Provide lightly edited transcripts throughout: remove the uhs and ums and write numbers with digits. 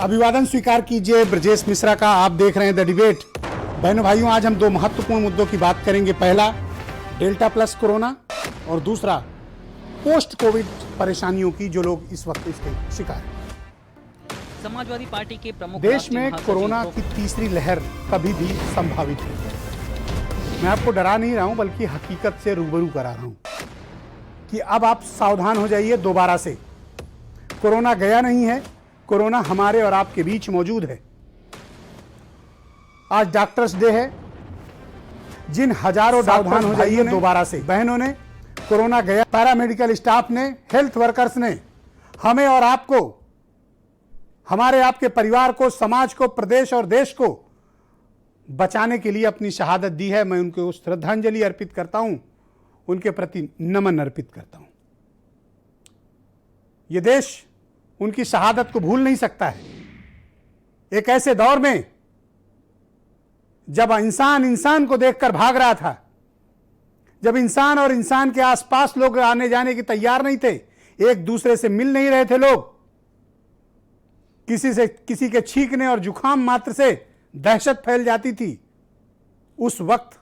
अभिवादन स्वीकार कीजिए ब्रजेश मिश्रा का। आप देख रहे हैं द डिबेट। बहनों भाइयों, आज हम दो महत्वपूर्ण मुद्दों की बात करेंगे। पहला, डेल्टा प्लस कोरोना, और दूसरा, पोस्ट कोविड परेशानियों की जो लोग इस वक्त इसके शिकार हैं। समाजवादी पार्टी के प्रमुख देश में कोरोना की तीसरी लहर कभी भी संभावित है। मैं आपको डरा नहीं रहा हूं, बल्कि हकीकत से रूबरू करा रहा हूं कि अब आप सावधान हो जाइए। दोबारा से कोरोना गया नहीं है, कोरोना हमारे और आपके बीच मौजूद है। आज डॉक्टर्स डे है। जिन हजारों सावधान हो जाइए दोबारा से बहनों ने कोरोना गया, पैरामेडिकल स्टाफ ने, हेल्थ वर्कर्स ने हमें और आपको, हमारे आपके परिवार को, समाज को, प्रदेश और देश को बचाने के लिए अपनी शहादत दी है। मैं उनको श्रद्धांजलि अर्पित करता हूं, उनके प्रति नमन अर्पित करता हूं। यह देश उनकी शहादत को भूल नहीं सकता है। एक ऐसे दौर में जब इंसान इंसान को देखकर भाग रहा था, जब इंसान और इंसान के आसपास लोग आने जाने की तैयार नहीं थे, एक दूसरे से मिल नहीं रहे थे लोग, किसी के छींकने और जुकाम मात्र से दहशत फैल जाती थी, उस वक्त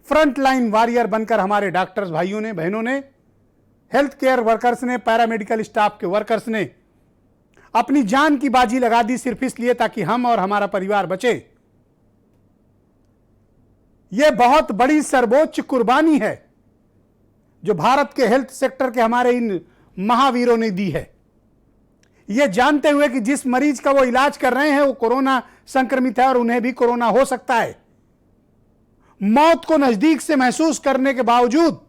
फ्रंट लाइन वॉरियर बनकर हमारे डॉक्टर्स भाइयों ने, बहनों ने, हेल्थ केयर वर्कर्स ने, पैरामेडिकल स्टाफ के वर्कर्स ने अपनी जान की बाजी लगा दी, सिर्फ इसलिए ताकि हम और हमारा परिवार बचे। यह बहुत बड़ी सर्वोच्च कुर्बानी है जो भारत के हेल्थ सेक्टर के हमारे इन महावीरों ने दी है। यह जानते हुए कि जिस मरीज का वो इलाज कर रहे हैं वो कोरोना संक्रमित है और उन्हें भी कोरोना हो सकता है, मौत को नजदीक से महसूस करने के बावजूद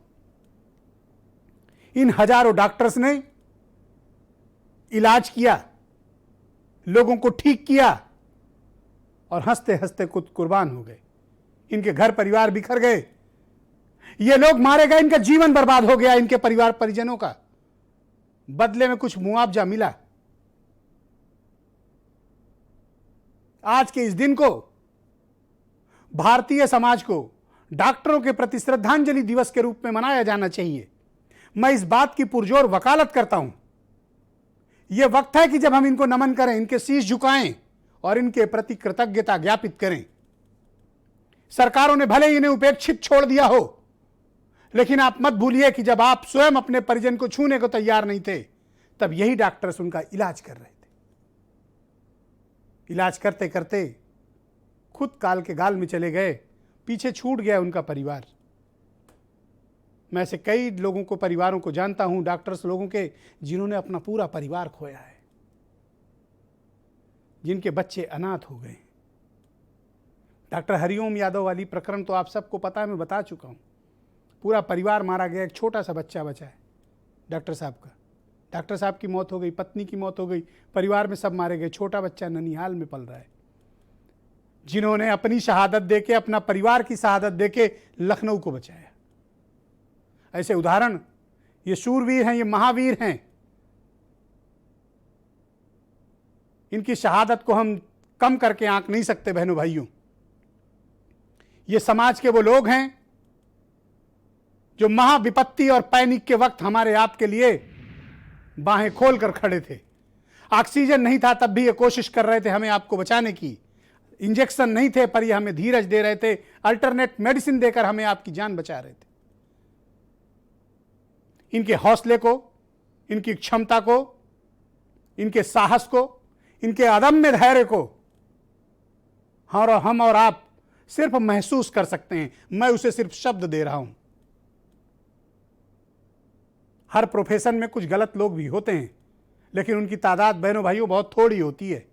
इन हजारों डॉक्टर्स ने इलाज किया, लोगों को ठीक किया और हंसते हंसते खुद कुर्बान हो गए। इनके घर परिवार बिखर गए, ये लोग मारे गए, इनका जीवन बर्बाद हो गया, इनके परिवार परिजनों का। बदले में कुछ मुआवजा मिला। आज के इस दिन को भारतीय समाज को डॉक्टरों के प्रति श्रद्धांजलि दिवस के रूप में मनाया जाना चाहिए। मैं इस बात की पुरजोर वकालत करता हूं। यह वक्त है कि जब हम इनको नमन करें, इनके शीश झुकाएं और इनके प्रति कृतज्ञता ज्ञापित करें। सरकारों ने भले इन्हें उपेक्षित छोड़ दिया हो, लेकिन आप मत भूलिए कि जब आप स्वयं अपने परिजन को छूने को तैयार नहीं थे, तब यही डॉक्टर्स उनका इलाज कर रहे थे। इलाज करते करते खुद काल के गाल में चले गए, पीछे छूट गया उनका परिवार। मैं ऐसे कई लोगों को, परिवारों को जानता हूं, डॉक्टर्स लोगों के, जिन्होंने अपना पूरा परिवार खोया है, जिनके बच्चे अनाथ हो गए। डॉक्टर हरिओम यादव वाली प्रकरण तो आप सबको पता है, मैं बता चुका हूं। पूरा परिवार मारा गया, एक छोटा सा बच्चा बचा है डॉक्टर साहब का। डॉक्टर साहब की मौत हो गई, पत्नी की मौत हो गई, परिवार में सब मारे गए। छोटा बच्चा ननिहाल में पल रहा है। जिन्होंने अपनी शहादत देके, अपना परिवार की शहादत देके लखनऊ को बचाया। ऐसे उदाहरण, ये शूरवीर हैं, ये महावीर हैं। इनकी शहादत को हम कम करके आंक नहीं सकते बहनों भाइयों। ये समाज के वो लोग हैं जो महाविपत्ति और पैनिक के वक्त हमारे आपके लिए बाहें खोलकर खड़े थे। ऑक्सीजन नहीं था तब भी ये कोशिश कर रहे थे हमें आपको बचाने की। इंजेक्शन नहीं थे पर ये हमें धीरज दे रहे थे, अल्टरनेट मेडिसिन देकर हमें आपकी जान बचा रहे थे। इनके हौसले को, इनकी क्षमता को, इनके साहस को, इनके अदम्य धैर्य को हम और आप सिर्फ महसूस कर सकते हैं। मैं उसे सिर्फ शब्द दे रहा हूं। हर प्रोफेशन में कुछ गलत लोग भी होते हैं, लेकिन उनकी तादाद बहनों भाइयों बहुत थोड़ी होती है।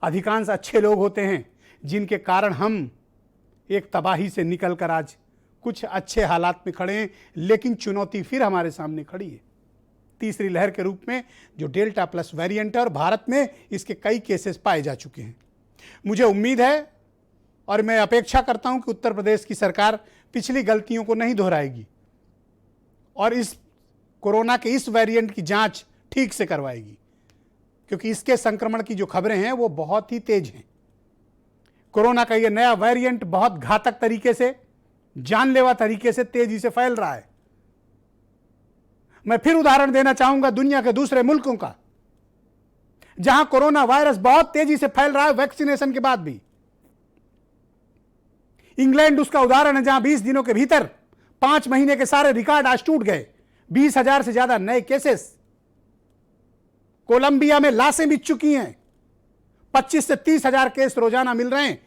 अधिकांश अच्छे लोग होते हैं, जिनके कारण हम एक तबाही से निकलकर आज कुछ अच्छे हालात में खड़े हैं। लेकिन चुनौती फिर हमारे सामने खड़ी है, तीसरी लहर के रूप में, जो डेल्टा प्लस वेरिएंट है, और भारत में इसके कई केसेस पाए जा चुके हैं। मुझे उम्मीद है और मैं अपेक्षा करता हूं कि उत्तर प्रदेश की सरकार पिछली गलतियों को नहीं दोहराएगी और इस कोरोना के इस वेरिएंट की जांच ठीक से करवाएगी, क्योंकि इसके संक्रमण की जो खबरें हैं वो बहुत ही तेज हैं। कोरोना का ये नया वेरिएंट बहुत घातक तरीके से, जानलेवा तरीके से तेजी से फैल रहा है। मैं फिर उदाहरण देना चाहूंगा दुनिया के दूसरे मुल्कों का। जहां कोरोना वायरस बहुत तेजी से फैल रहा है वैक्सीनेशन के बाद भी। इंग्लैंड उसका उदाहरण है, जहां 20 दिनों के भीतर 5 महीने के सारे रिकॉर्ड आज टूट गए। 20,000 से ज्यादा नए केसेस। कोलंबिया में लाशें बिछ चुकी हैं। 25 से 30,000 केस रोजाना मिल रहे हैं।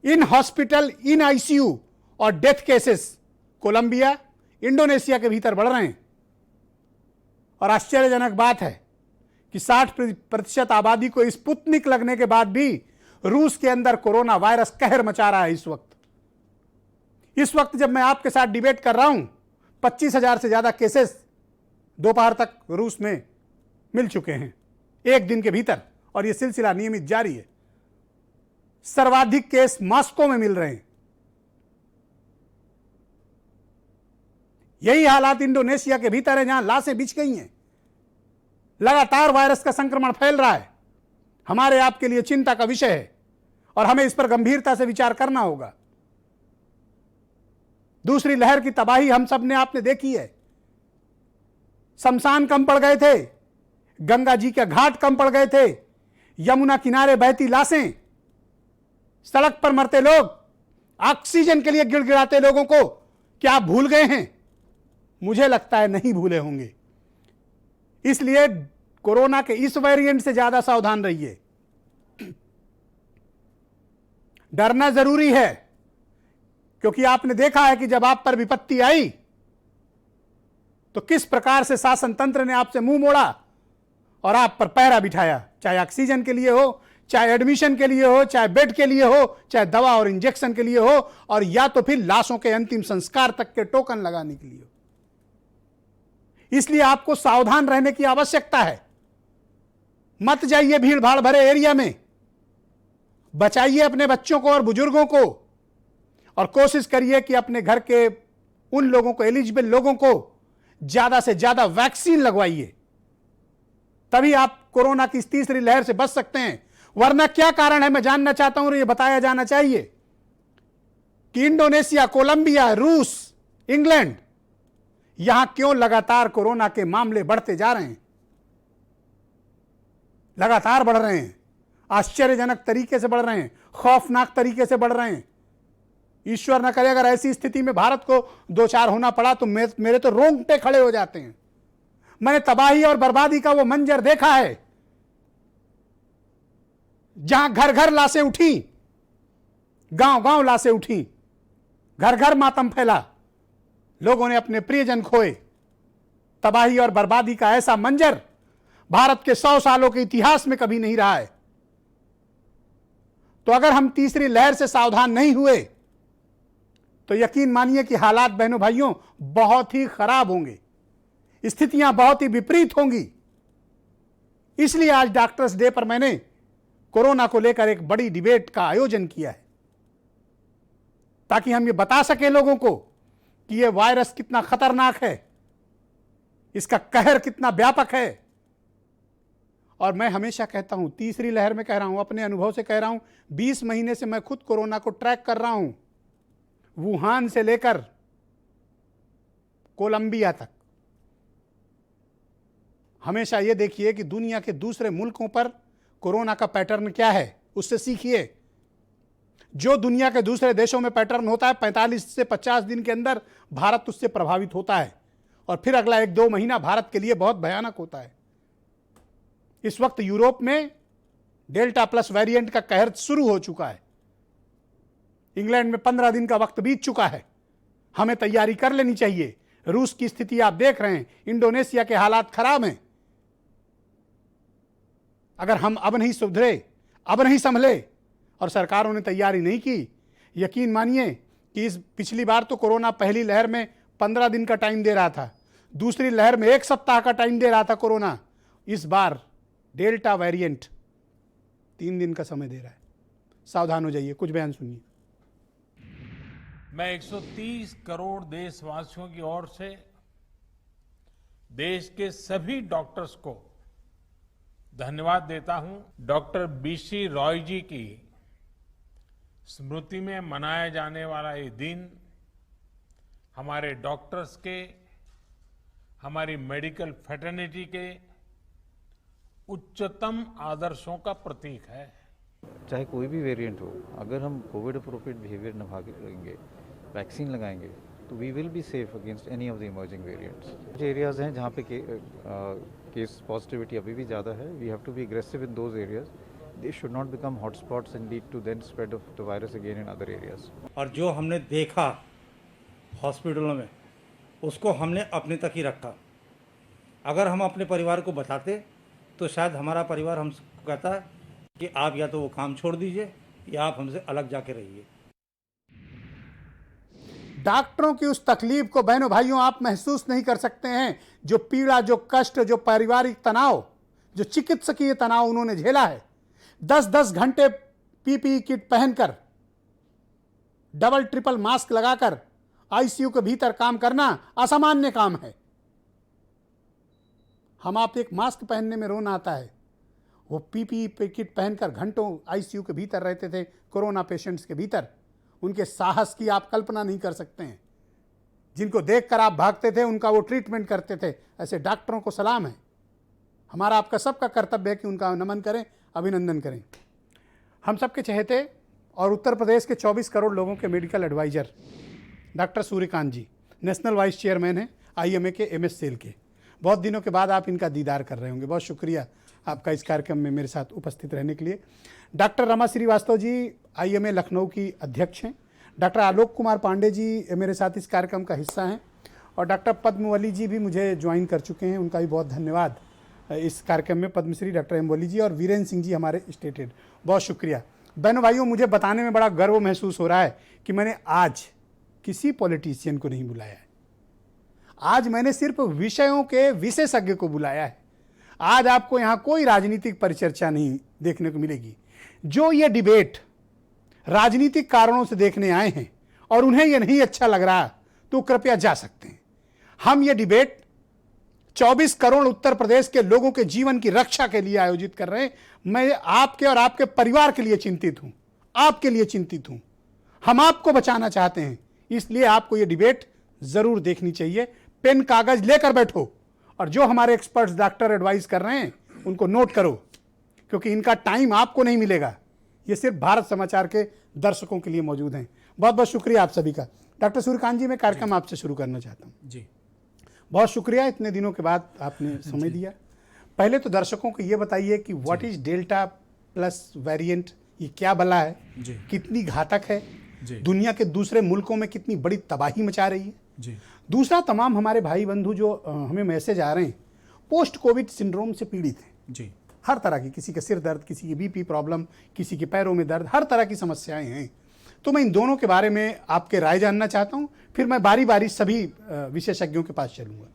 इन हॉस्पिटल, इन आईसीयू और डेथ केसेस कोलंबिया, इंडोनेशिया के भीतर बढ़ रहे हैं। और आश्चर्यजनक बात है कि 60% आबादी को स्पुतनिक लगने के बाद भी रूस के अंदर कोरोना वायरस कहर मचा रहा है। इस वक्त जब मैं आपके साथ डिबेट कर रहा हूं, 25,000 से ज्यादा केसेस दोपहर तक रूस में मिल चुके हैं एक दिन के भीतर, और यह सिलसिला नियमित जारी है। सर्वाधिक केस मॉस्को में मिल रहे हैं। यही हालात इंडोनेशिया के भीतर है, जहां लाशें बिछ गई हैं। लगातार वायरस का संक्रमण फैल रहा है। हमारे आपके लिए चिंता का विषय है और हमें इस पर गंभीरता से विचार करना होगा। दूसरी लहर की तबाही हम सब ने आपने देखी है। शमशान कम पड़ गए थे, गंगा जी के घाट कम पड़ गए थे, यमुना किनारे बहती लाशें, सड़क पर मरते लोग, ऑक्सीजन के लिए गिड़गिड़ाते लोगों को क्या आप भूल गए हैं? मुझे लगता है नहीं भूले होंगे। इसलिए कोरोना के इस वेरिएंट से ज्यादा सावधान रहिए। डरना जरूरी है, क्योंकि आपने देखा है कि जब आप पर विपत्ति आई तो किस प्रकार से शासन तंत्र ने आपसे मुंह मोड़ा और आप पर पहरा बिठाया, चाहे ऑक्सीजन के लिए हो, चाहे एडमिशन के लिए हो, चाहे बेड के लिए हो, चाहे दवा और इंजेक्शन के लिए हो, और या तो फिर लाशों के अंतिम संस्कार तक के टोकन लगाने के लिए हो। इसलिए आपको सावधान रहने की आवश्यकता है। मत जाइए भीड़ भाड़ भरे एरिया में। बचाइए अपने बच्चों को और बुजुर्गों को, और कोशिश करिए कि अपने घर के उन लोगों को, एलिजिबल लोगों को ज्यादा से ज्यादा वैक्सीन लगवाइए। तभी आप कोरोना की इस तीसरी लहर से बच सकते हैं। वरना क्या कारण है, मैं जानना चाहता हूं और यह बताया जाना चाहिए कि इंडोनेशिया, कोलंबिया, रूस, इंग्लैंड, यहां क्यों लगातार कोरोना के मामले बढ़ते जा रहे हैं? लगातार बढ़ रहे हैं, आश्चर्यजनक तरीके से बढ़ रहे हैं, खौफनाक तरीके से बढ़ रहे हैं। ईश्वर न करे अगर ऐसी स्थिति में भारत को दो चार होना पड़ा तो मेरे तो रोंगटे खड़े हो जाते हैं। मैंने तबाही और बर्बादी का वो मंजर देखा है, जहां घर घर लाशें उठी, गांव गांव लाशें उठी, घर घर मातम फैला, लोगों ने अपने प्रियजन खोए। तबाही और बर्बादी का ऐसा मंजर भारत के 100 सालों के इतिहास में कभी नहीं रहा है। तो अगर हम तीसरी लहर से सावधान नहीं हुए तो यकीन मानिए कि हालात बहनों भाइयों बहुत ही खराब होंगे, स्थितियां बहुत ही विपरीत होंगी। इसलिए आज डॉक्टर्स डे पर मैंने कोरोना को लेकर एक बड़ी डिबेट का आयोजन किया है, ताकि हम ये बता सकें लोगों को कि यह वायरस कितना खतरनाक है, इसका कहर कितना व्यापक है। और मैं हमेशा कहता हूं, तीसरी लहर में कह रहा हूं, अपने अनुभव से कह रहा हूं, 20 महीने से मैं खुद कोरोना को ट्रैक कर रहा हूं, वुहान से लेकर कोलंबिया तक। हमेशा यह देखिए कि दुनिया के दूसरे मुल्कों पर कोरोना का पैटर्न क्या है, उससे सीखिए। जो दुनिया के दूसरे देशों में पैटर्न होता है, 45 से 50 दिन के अंदर भारत उससे प्रभावित होता है, और फिर अगला 1-2 महीना भारत के लिए बहुत भयानक होता है। इस वक्त यूरोप में डेल्टा प्लस वेरिएंट का कहर शुरू हो चुका है। इंग्लैंड में 15 दिन का वक्त बीत चुका है। हमें तैयारी कर लेनी चाहिए। रूस की स्थिति आप देख रहे हैं, इंडोनेशिया के हालात खराब हैं। अगर हम अब नहीं सुधरे, अब नहीं संभले और सरकारों ने तैयारी नहीं की, यकीन मानिए कि इस पिछली बार तो कोरोना पहली लहर में 15 दिन का टाइम दे रहा था, दूसरी लहर में 1 सप्ताह का टाइम दे रहा था कोरोना। इस बार डेल्टा वेरिएंट 3 दिन का समय दे रहा है। सावधान हो जाइए। कुछ बयान सुनिए। मैं 130 करोड़ देशवासियों की ओर से देश के सभी डॉक्टर्स को धन्यवाद देता हूं। डॉक्टर बीसी रॉय जी की स्मृति में मनाया जाने वाला ये दिन हमारे डॉक्टर्स के, हमारी मेडिकल फ्रेटर्निटी के उच्चतम आदर्शों का प्रतीक है। चाहे कोई भी वेरिएंट हो, अगर हम कोविड अप्रोप्रिएट बिहेवियर निभाएंगे, वैक्सीन लगाएंगे, तो we will be safe against any of the emerging variants. कुछ एरियाज हैं जहाँ पे केस पॉजिटिविटी अभी भी ज़्यादा है। We have to be aggressive in those areas. They should not become hotspots and lead to then spread of the virus again in other areas. और जो हमने देखा हॉस्पिटलों में, उसको हमने अपने तक ही रखा। अगर हम अपने परिवार को बताते तो शायद हमारा परिवार हमको कहता है कि आप या तो वो काम छोड़ दीजिए या आप हमसे अलग जाके रहिए। डॉक्टरों की उस तकलीफ को बहनों भाइयों आप महसूस नहीं कर सकते हैं। जो पीड़ा, जो कष्ट, जो पारिवारिक तनाव, जो चिकित्सकीय तनाव उन्होंने झेला है। 10-10 घंटे पीपीई किट पहनकर, डबल ट्रिपल मास्क लगाकर आईसीयू के भीतर काम करना असामान्य काम है। हम आप एक मास्क पहनने में रोना आता है, वो पीपीई किट पहनकर घंटों आईसीयू के भीतर रहते थे, कोरोना पेशेंट्स के भीतर। उनके साहस की आप कल्पना नहीं कर सकते हैं। जिनको देखकर आप भागते थे, उनका वो ट्रीटमेंट करते थे। ऐसे डॉक्टरों को सलाम है। हमारा आपका सबका कर्तव्य है कि उनका नमन करें, अभिनंदन करें। हम सबके चहेते और उत्तर प्रदेश के 24 करोड़ लोगों के मेडिकल एडवाइज़र डॉक्टर सूर्यकांत जी नेशनल वाइस चेयरमैन हैं आईएमए के एमएस सेल के। बहुत दिनों के बाद आप इनका दीदार कर रहे होंगे। बहुत शुक्रिया आपका इस कार्यक्रम में मेरे साथ उपस्थित रहने के लिए। डॉक्टर रमा श्रीवास्तव जी आईएमए लखनऊ की अध्यक्ष हैं। डॉक्टर आलोक कुमार पांडे जी मेरे साथ इस कार्यक्रम का हिस्सा हैं और डॉक्टर पद्मवली जी भी मुझे ज्वाइन कर चुके हैं। उनका भी बहुत धन्यवाद इस कार्यक्रम में। पद्मश्री डॉक्टर एमवली जी और वीरेंद्र सिंह जी हमारे स्टेट हेड, बहुत शुक्रिया। बहनों भाइयों, मुझे बताने में बड़ा गर्व महसूस हो रहा है कि मैंने आज किसी पॉलिटिशियन को नहीं बुलाया है। आज मैंने सिर्फ विषयों के विशेषज्ञ को बुलाया है। आज आपको यहाँ कोई राजनीतिक परिचर्चा नहीं देखने को मिलेगी। जो ये डिबेट राजनीतिक कारणों से देखने आए हैं और उन्हें ये नहीं अच्छा लग रहा तो कृपया जा सकते हैं। हम ये डिबेट 24 करोड़ उत्तर प्रदेश के लोगों के जीवन की रक्षा के लिए आयोजित कर रहे हैं। मैं आपके और आपके परिवार के लिए चिंतित हूं, आपके लिए चिंतित हूं। हम आपको बचाना चाहते हैं, इसलिए आपको ये डिबेट जरूर देखनी चाहिए। पेन कागज लेकर बैठो और जो हमारे एक्सपर्ट्स डॉक्टर एडवाइस कर रहे हैं उनको नोट करो, क्योंकि इनका टाइम आपको नहीं मिलेगा। ये सिर्फ भारत समाचार के दर्शकों के लिए मौजूद हैं। बहुत बहुत शुक्रिया आप सभी का। डॉक्टर सूर्यकांत जी, मैं कार्यक्रम आपसे शुरू करना चाहता हूँ। जी, बहुत शुक्रिया, इतने दिनों के बाद आपने समय दिया। पहले तो दर्शकों को ये बताइए कि what is delta plus variant, ये क्या बला है, कितनी घातक है, दुनिया के दूसरे मुल्कों में कितनी बड़ी तबाही मचा रही है। जी। दूसरा, तमाम हमारे भाई बंधु जो हमें मैसेज आ रहे हैं पोस्ट कोविड सिंड्रोम से पीड़ित हैं, जी, हर तरह की, किसी के सिर दर्द, किसी की बीपी प्रॉब्लम, किसी के पैरों में दर्द, हर तरह की समस्याएं हैं। तो मैं इन दोनों के बारे में आपके राय जानना चाहता हूं, फिर मैं बारी बारी सभी विशेषज्ञों के पास चलूंगा।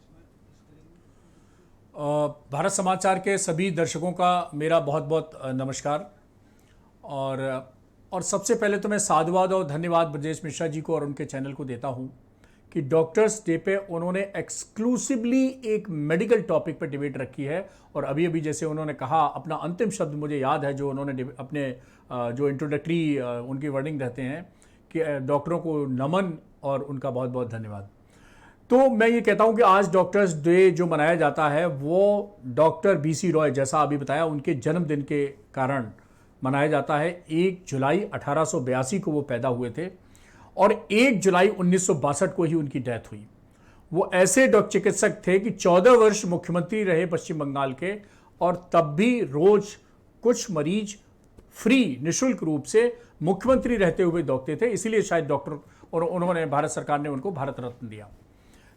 भारत समाचार के सभी दर्शकों का मेरा बहुत बहुत नमस्कार। और सबसे पहले तो मैं साधुवाद और धन्यवाद ब्रजेश मिश्रा जी को और उनके चैनल को देता हूं कि डॉक्टर्स डे पे उन्होंने एक्सक्लूसिवली एक मेडिकल टॉपिक पर डिबेट रखी है। और अभी अभी जैसे उन्होंने कहा, अपना अंतिम शब्द मुझे याद है जो उन्होंने अपने जो इंट्रोडक्टरी उनकी वर्डिंग रहते हैं कि डॉक्टरों को नमन और उनका बहुत बहुत धन्यवाद। तो मैं ये कहता हूँ कि आज डॉक्टर्स डे जो मनाया जाता है वो डॉक्टर बीसी रॉय, जैसा अभी बताया, उनके जन्मदिन के कारण मनाया जाता है। 1 जुलाई 1882 को वो पैदा हुए थे और 1 जुलाई 1962 को ही उनकी डेथ हुई। वो ऐसे चिकित्सक थे कि 14 वर्ष मुख्यमंत्री रहे पश्चिम बंगाल के, और तब भी रोज कुछ मरीज फ्री निःशुल्क रूप से मुख्यमंत्री रहते हुए देखते थे। इसीलिए शायद डॉक्टर, और उन्होंने, भारत सरकार ने उनको भारत रत्न दिया।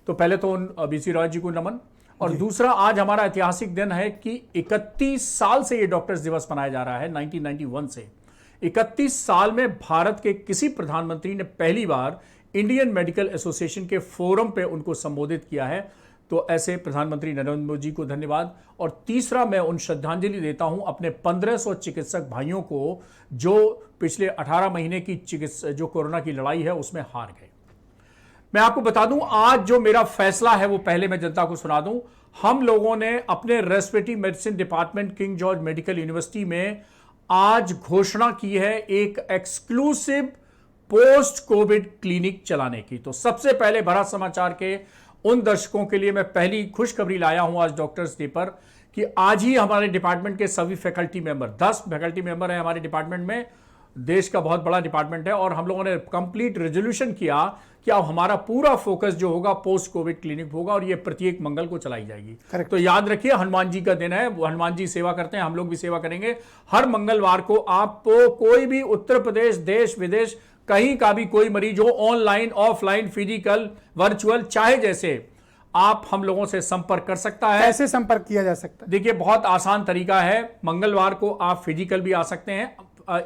तो पहले तो उन बीसी रॉय जी को नमन। और दूसरा, आज हमारा ऐतिहासिक दिन है कि 31 साल से ये डॉक्टर्स दिवस मनाया जा रहा है, 1991 से। 31 साल में भारत के किसी प्रधानमंत्री ने पहली बार इंडियन मेडिकल एसोसिएशन के फोरम पे उनको संबोधित किया है। तो ऐसे प्रधानमंत्री नरेंद्र मोदी जी को धन्यवाद। और तीसरा, मैं उन श्रद्धांजलि देता हूं अपने 1500 चिकित्सक भाइयों को जो पिछले 18 महीने की जो कोरोना की लड़ाई है उसमें हार गए। मैं आपको बता दूं, आज जो मेरा फैसला है वो पहले मैं जनता को सुना दूं। हम लोगों ने अपने respiratory medicine department king George medical university में आज घोषणा की है एक एक्सक्लूसिव पोस्ट कोविड क्लिनिक चलाने की। तो सबसे पहले भारत समाचार के उन दर्शकों के लिए मैं पहली खुशखबरी लाया हूं आज डॉक्टर्स डे पर कि आज ही हमारे डिपार्टमेंट के सभी फैकल्टी मेंबर, 10 फैकल्टी मेंबर हैं हमारे डिपार्टमेंट में, देश का बहुत बड़ा डिपार्टमेंट है, और हम लोगों ने कंप्लीट रेजोल्यूशन किया कि अब हमारा पूरा फोकस जो होगा पोस्ट कोविड क्लिनिक होगा, और ये प्रत्येक मंगल को चलाई जाएगी। Correct. तो याद रखिए, हनुमान जी का दिन है, हनुमान जी सेवा करते हैं, हम लोग भी सेवा करेंगे। हर मंगलवार को आपको कोई भी उत्तर प्रदेश, देश विदेश कहीं का भी कोई मरीज हो, ऑनलाइन, ऑफलाइन, फिजिकल, वर्चुअल, चाहे जैसे, आप हम लोगों से संपर्क कर सकता है। कैसे संपर्क किया जा सकता है? देखिए, बहुत आसान तरीका है। मंगलवार को आप फिजिकल भी आ सकते हैं,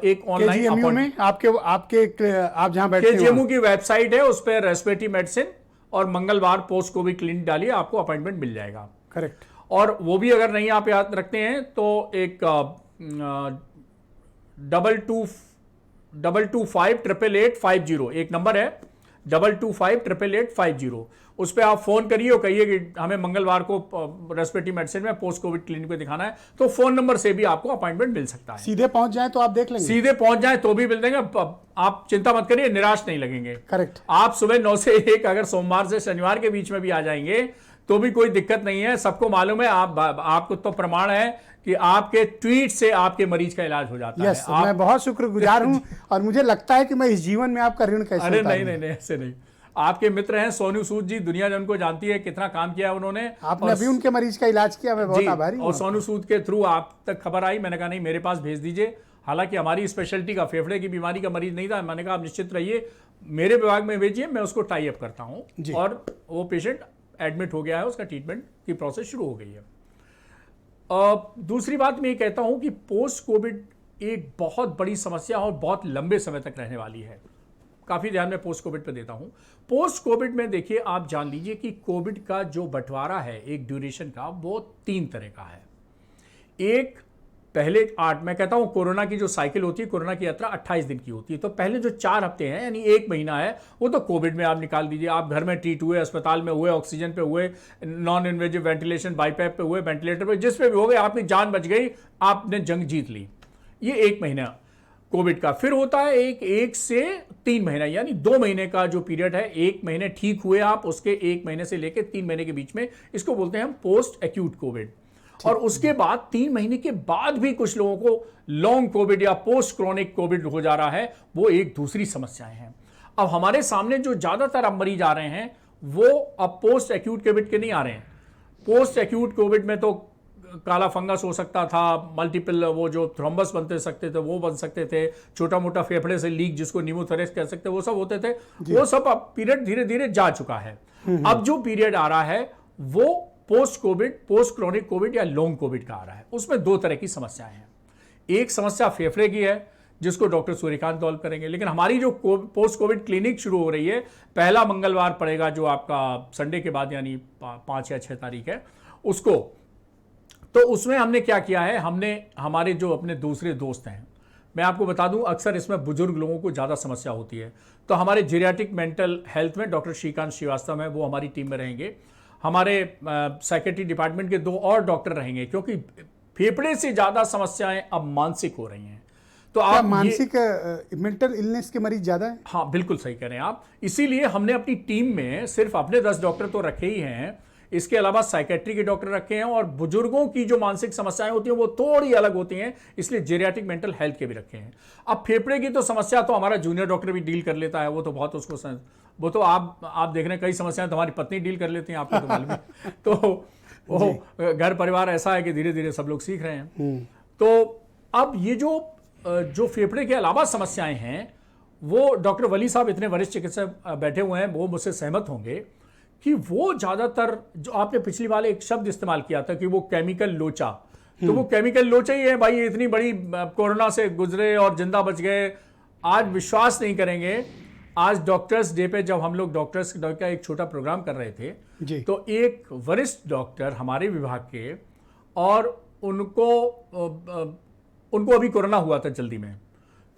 एक ऑनलाइन केजीएमयू में आप जहां बैठते हैं केजीएमयू की वेबसाइट है, उस पर रेस्पिरेटरी मेडिसिन और मंगलवार पोस्ट कोविड क्लिनिक डालिए, आपको अपॉइंटमेंट मिल जाएगा। करेक्ट। और वो भी अगर नहीं आप याद रखते हैं तो एक 22588850 एक नंबर है, 22588850, उस पर आप फोन करिए और कहिए कि हमें मंगलवार को रेस्पिरेटरी मेडिसिन में पोस्ट कोविड क्लिनिक में दिखाना है, तो फोन नंबर से भी आपको अपॉइंटमेंट मिल सकता है। सीधे पहुंच जाए तो आप देख लेंगे? सीधे पहुंच जाए तो भी मिल देंगे, आप चिंता मत करिए, निराश नहीं लगेंगे। करेक्ट। आप सुबह 9 से 1 अगर सोमवार से शनिवार के बीच में भी आ जाएंगे तो भी कोई दिक्कत नहीं है। सबको मालूम है, आपको तो प्रमाण है कि आपके ट्वीट से आपके मरीज का इलाज हो जाता यस, है। मैं बहुत शुक्रगुजार हूं और मुझे लगता है कि मैं इस जीवन में आपका ऋण कैसे अरे उतारूं? नहीं, ऐसे नहीं। आपके मित्र हैं सोनू सूद जी, दुनिया उनको जानती है, कितना काम किया उन्होंने। आपने अभी उनके मरीज का इलाज किया, मैं बहुत आभारी हूं। और सोनू सूद के थ्रू आप तक खबर आई, मैंने कहा नहीं, मेरे पास भेज दीजिए। हालांकि हमारी स्पेशलिटी का फेफड़े की बीमारी का मरीज नहीं था, मैंने कहा आप निश्चित रहिए, मेरे विभाग में भेजिए, मैं उसको टाई अप करता हूं। और वो पेशेंट एडमिट हो गया है, उसका ट्रीटमेंट की प्रोसेस शुरू हो गई है। दूसरी बात मैं ये कहता हूं कि पोस्ट कोविड एक बहुत बड़ी समस्या और बहुत लंबे समय तक रहने वाली है। काफ़ी ध्यान में पोस्ट कोविड पे देता हूं। पोस्ट कोविड में देखिए, आप जान लीजिए कि कोविड का जो बंटवारा है एक ड्यूरेशन का, वो 3 तरह का है। एक पहले 8, मैं कहता हूं कोरोना की जो साइकिल होती है, कोरोना की यात्रा 28 दिन की होती है, तो पहले जो 4 हफ्ते हैं यानी 1 महीना है, वो तो कोविड में आप निकाल दीजिए। आप घर में ट्रीट हुए, अस्पताल में हुए, ऑक्सीजन पे हुए, नॉन इन्वेजिव वेंटिलेशन, बाईपैप पे हुए, वेंटिलेटर पे, जिस पे भी हो गए, आपकी जान बच गई, आपने जंग जीत ली। ये 1 महीना कोविड का। फिर होता है 1 से 3 महीना, यानी 2 महीने का जो पीरियड है, 1 महीने ठीक हुए आप, उसके 1 महीने से लेकर 3 महीने के बीच में, इसको बोलते हैं हम पोस्ट एक्यूट कोविड। और उसके बाद 3 महीने के बाद भी कुछ लोगों को लॉन्ग कोविड या पोस्ट क्रोनिक कोविड हो जा रहा है, वो एक दूसरी समस्याएं हैं। अब हमारे सामने जो ज्यादातर अब मरीज आ रहे हैं, वो अब पोस्ट एक्यूट कोविड के नहीं आ रहे हैं। पोस्ट एक्यूट कोविड में तो काला फंगस हो सकता था, मल्टीपल वो जो थ्रोम्बस बनते सकते थे वो बन सकते थे, छोटा मोटा फेफड़े से लीक जिसको न्यूमोथोरेक्स कह सकते, वो सब होते थे। वो सब अब पीरियड धीरे धीरे जा चुका है। अब जो पीरियड आ रहा है वो post Covid, post chronic Covid या लॉन्ग कोविड का आ रहा है। उसमें 2 तरह की समस्याएं हैं। एक समस्या फेफड़े की है, जिसको डॉक्टर सूर्यकांत सॉल्व करेंगे। लेकिन हमारी जो पोस्ट कोविड क्लिनिक शुरू हो रही है, पहला मंगलवार पड़ेगा जो आपका संडे के बाद, यानी 5 या 6 तारीख है उसको। तो उसमें हमने क्या किया है, हमने हमारे जो अपने दूसरे दोस्त हैं, मैं आपको बता दूं, अक्सर इसमें बुजुर्ग लोगों को ज़्यादा समस्या होती है, तो हमारे जीरियाट्रिक मेंटल हेल्थ में डॉक्टर श्रीकांत श्रीवास्तव हैं, वो हमारी टीम में रहेंगे। हमारे साइकेट्री डिपार्टमेंट के 2 और डॉक्टर रहेंगे, क्योंकि फेफड़े से ज़्यादा समस्याएं अब मानसिक हो रही हैं। तो आप मानसिक मेंटल इलनेस के मरीज ज़्यादा हैं? हाँ, बिल्कुल सही कह रहे हैं आप। इसीलिए हमने अपनी टीम में सिर्फ अपने 10 डॉक्टर तो रखे ही हैं, इसके अलावा साइकेट्री के डॉक्टर रखे हैं, और बुजुर्गों की जो मानसिक समस्याएं होती हैं वो थोड़ी अलग होती हैं, इसलिए जेरियाट्रिक मेंटल हेल्थ के भी रखे हैं। अब फेफड़े की तो समस्या तो हमारा जूनियर डॉक्टर भी डील कर लेता है, वो तो बहुत उसको वो तो आप देख रहे हैं, कई समस्याएं तो हमारी पत्नी डील कर लेती हैं, आपको तो मालूम है। तो वो घर परिवार ऐसा है कि धीरे धीरे सब लोग सीख रहे हैं। तो अब ये जो फेफड़े के अलावा समस्याएं हैं, वो डॉक्टर वली साहब इतने वरिष्ठ चिकित्सक बैठे हुए हैं, वो मुझसे सहमत होंगे कि वो ज़्यादातर, जो आपने पिछली बार एक शब्द इस्तेमाल किया था कि वो केमिकल लोचा, तो वो केमिकल लोचा ही है भाई। इतनी बड़ी कोरोना से गुजरे और जिंदा बच गए, आज विश्वास नहीं करेंगे। आज डॉक्टर्स डे पे जब हम लोग डॉक्टर्स का एक छोटा प्रोग्राम कर रहे थे जी, तो एक वरिष्ठ डॉक्टर हमारे विभाग के, और उनको अभी कोरोना हुआ था जल्दी में,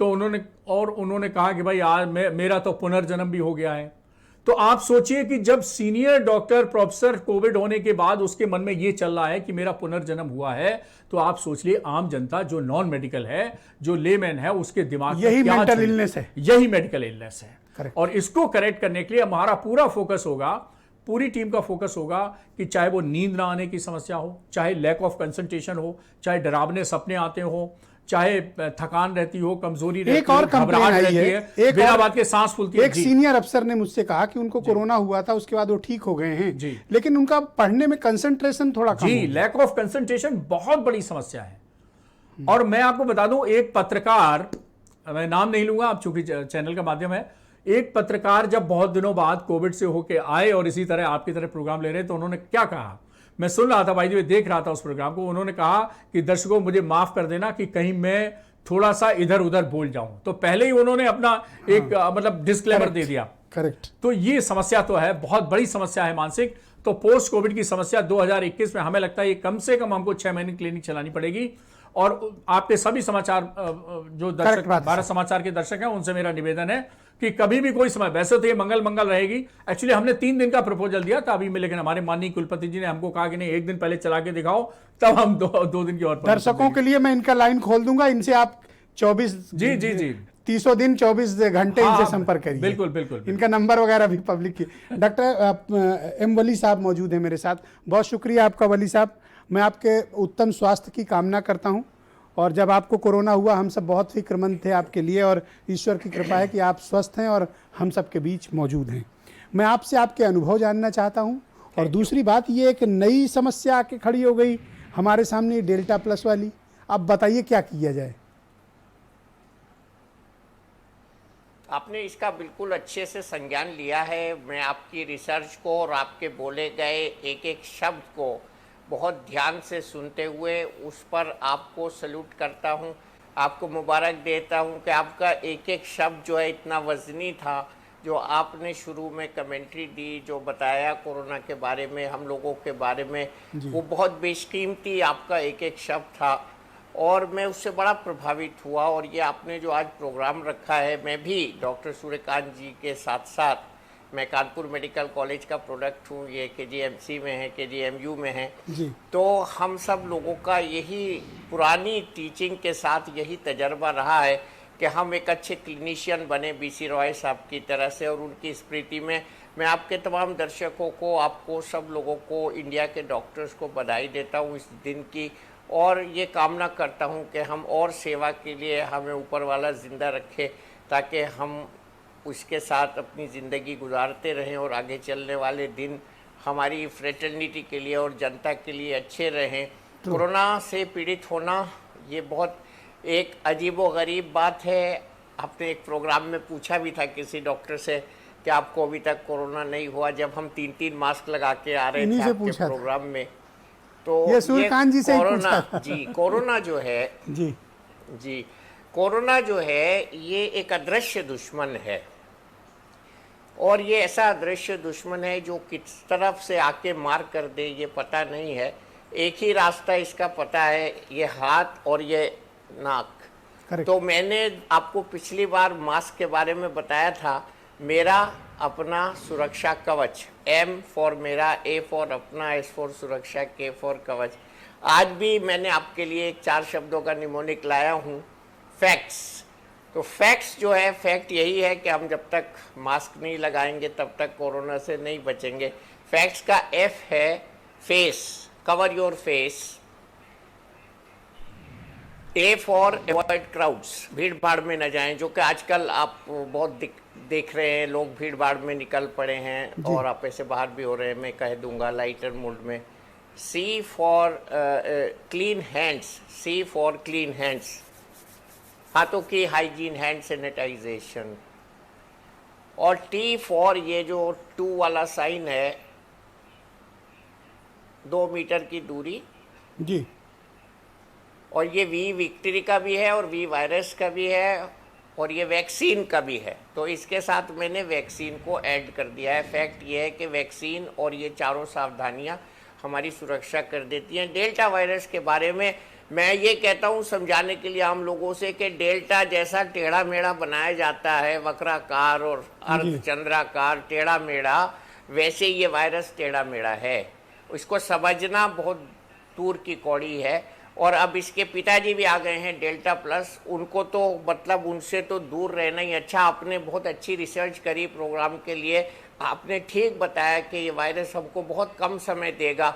तो उन्होंने कहा कि भाई आज मेरा तो पुनर्जन्म भी हो गया है। तो आप सोचिए कि जब सीनियर डॉक्टर प्रोफेसर कोविड होने के बाद उसके मन में ये चल रहा है कि मेरा पुनर्जन्म हुआ है, तो आप सोच लिए आम जनता जो नॉन मेडिकल है, जो लेमैन है, उसके दिमाग में यही क्या मेंटल चल- इलनेस है। यही मेडिकल इलनेस है। Correct. और इसको करेक्ट करने के लिए हमारा पूरा फोकस होगा पूरी टीम का फोकस होगा कि चाहे वो नींद ना आने की समस्या हो, चाहे लैक ऑफ कंसंट्रेशन हो, चाहे डरावने सपने आते हो, चाहे थकान रहती हो, कमजोरी रहती एक और हो, कंप्लेन घबराहट आई रहती है, है, बिना बात के सांस फूलती है। एक सीनियर अफसर ने मुझसे कहा कि उनको कोरोना हुआ था, उसके बाद वो ठीक हो गए हैं, जी। लेकिन उनका पढ़ने में कंसंट्रेशन थोड़ा कम जी, हो गया। लैक ऑफ कंसंट्रेशन बहुत बड़ी समस्या है। और मैं आपको बता दूं, एक पत्रकार, मैं नाम नहीं लूंगा अब चूंकि चैनल का माध्यम है, एक पत्रकार जब बहुत दिनों बाद कोविड से होके आए और इसी तरह आपकी तरह प्रोग्राम ले रहे, तो उन्होंने क्या कहा, मैं सुन रहा था भाई जी, देख रहा था उस प्रोग्राम को, उन्होंने कहा कि दर्शकों मुझे माफ कर देना कि कहीं मैं थोड़ा सा इधर उधर बोल जाऊं। तो पहले ही उन्होंने अपना एक मतलब डिस्क्लेमर दे दिया। करेक्ट। तो ये समस्या तो है, बहुत बड़ी समस्या है मानसिक। तो पोस्ट कोविड की समस्या 2021 में हमें लगता है ये कम से कम हमको 6 महीने क्लिनिक चलानी पड़ेगी। और आपके सभी समाचार जो दर्शक, भारत समाचार के दर्शक हैं, उनसे मेरा निवेदन है कि कभी भी कोई समय, वैसे तो ये मंगल रहेगी, एक्चुअली हमने 3 दिन का प्रपोजल दिया था अभी में, लेकिन हमारे माननीय कुलपति जी ने हमको कहा कि नहीं, 1 दिन पहले चला के दिखाओ, तब हम 2 दिन की और दर्शकों के लिए मैं इनका लाइन खोल दूंगा, इनसे आप 24 जी 30 दिन 24 घंटे हाँ, इनसे संपर्क करिए। बिल्कुल। इनका नंबर वगैरह भी पब्लिक की। डॉक्टर एम वली साहब मौजूद हैं मेरे साथ। बहुत शुक्रिया आपका वली साहब, मैं आपके उत्तम स्वास्थ्य की कामना करता हूं। और जब आपको कोरोना हुआ, हम सब बहुत फिक्रमंद थे आपके लिए, और ईश्वर की कृपा है कि आप स्वस्थ हैं और हम सब के बीच मौजूद हैं। मैं आपसे आपके अनुभव जानना चाहता हूं। और दूसरी बात, ये एक नई समस्या आके खड़ी हो गई हमारे सामने, डेल्टा प्लस वाली। अब बताइए क्या किया जाए। आपने इसका बिल्कुल अच्छे से संज्ञान लिया है। मैं आपकी रिसर्च को और आपके बोले गए एक एक शब्द को बहुत ध्यान से सुनते हुए उस पर आपको सल्यूट करता हूं, आपको मुबारक देता हूं कि आपका एक एक शब्द जो है इतना वज़नी था। जो आपने शुरू में कमेंट्री दी, जो बताया कोरोना के बारे में, हम लोगों के बारे में, वो बहुत बेशकीमती आपका एक एक शब्द था और मैं उससे बड़ा प्रभावित हुआ। और ये आपने जो आज प्रोग्राम रखा है, मैं भी डॉक्टर सूर्यकांत जी के साथ साथ, मैं कानपुर मेडिकल कॉलेज का प्रोडक्ट हूँ, ये KGMC में है, KGMU में है जी। तो हम सब लोगों का यही पुरानी टीचिंग के साथ यही तजर्बा रहा है कि हम एक अच्छे क्लिनिशियन बने BC रॉय साहब की तरह से। और उनकी स्मृति में मैं आपके तमाम दर्शकों को, आपको, सब लोगों को, इंडिया के डॉक्टर्स को बधाई देता हूँ इस दिन की। और ये कामना करता हूँ कि हम और सेवा के लिए हमें ऊपर वाला ज़िंदा रखे, ताकि हम उसके साथ अपनी ज़िंदगी गुजारते रहें और आगे चलने वाले दिन हमारी फ्रेटर्निटी के लिए और जनता के लिए अच्छे रहें। कोरोना से पीड़ित होना ये बहुत एक अजीबो गरीब बात है। आपने एक प्रोग्राम में पूछा भी था किसी डॉक्टर से कि आपको अभी तक कोरोना नहीं हुआ, जब हम 3-3 मास्क लगा के आ रहे थे आपके प्रोग्राम में। तो ये सूर्यकांत जी से ही पूछा था। जी, कोरोना जो है जी कोरोना जो है ये एक अदृश्य दुश्मन है। और ये ऐसा अदृश्य दुश्मन है जो किस तरफ से आके मार कर दे ये पता नहीं है। एक ही रास्ता इसका पता है, ये हाथ और ये नाक। तो मैंने आपको पिछली बार मास्क के बारे में बताया था, मेरा अपना सुरक्षा कवच, M फॉर मेरा, A फॉर अपना, S फॉर सुरक्षा, K फॉर कवच। आज भी मैंने आपके लिए एक 4 शब्दों का निमोनिक लाया हूँ, फैक्ट्स। तो फैक्ट्स जो है, फैक्ट यही है कि हम जब तक मास्क नहीं लगाएंगे तब तक कोरोना से नहीं बचेंगे। फैक्ट्स का F है face, cover your face. A for avoid crowds, भीड़ भाड़ में न जाएं, जो कि आजकल आप बहुत देख रहे हैं, लोग भीड़ भाड़ में निकल पड़े हैं और आप ऐसे बाहर भी हो रहे हैं, मैं कह दूंगा लाइटर मूड में। C for clean hands, C for clean hands, हाथों की हाइजीन, हैंड सैनिटाइजेशन। और T फॉर ये जो 2 वाला साइन है, 2 मीटर की दूरी जी। और ये V विक्ट्री का भी है और V वायरस का भी है और ये वैक्सीन का भी है। तो इसके साथ मैंने वैक्सीन को ऐड कर दिया है। फैक्ट ये है कि वैक्सीन और ये चारों सावधानियां हमारी सुरक्षा कर देती हैं। डेल्टा वायरस के बारे में मैं ये कहता हूँ समझाने के लिए आम लोगों से कि डेल्टा जैसा टेढ़ा मेढ़ा बनाया जाता है, वक्राकार और अर्धचंद्राकार टेढ़ा मेढ़ा, वैसे ये वायरस टेढ़ा मेढ़ा है। इसको समझना बहुत दूर की कौड़ी है। और अब इसके पिताजी भी आ गए हैं डेल्टा प्लस, उनको तो मतलब उनसे तो दूर रहना ही अच्छा। आपने बहुत अच्छी रिसर्च करी प्रोग्राम के लिए, आपने ठीक बताया कि ये वायरस हमको बहुत कम समय देगा,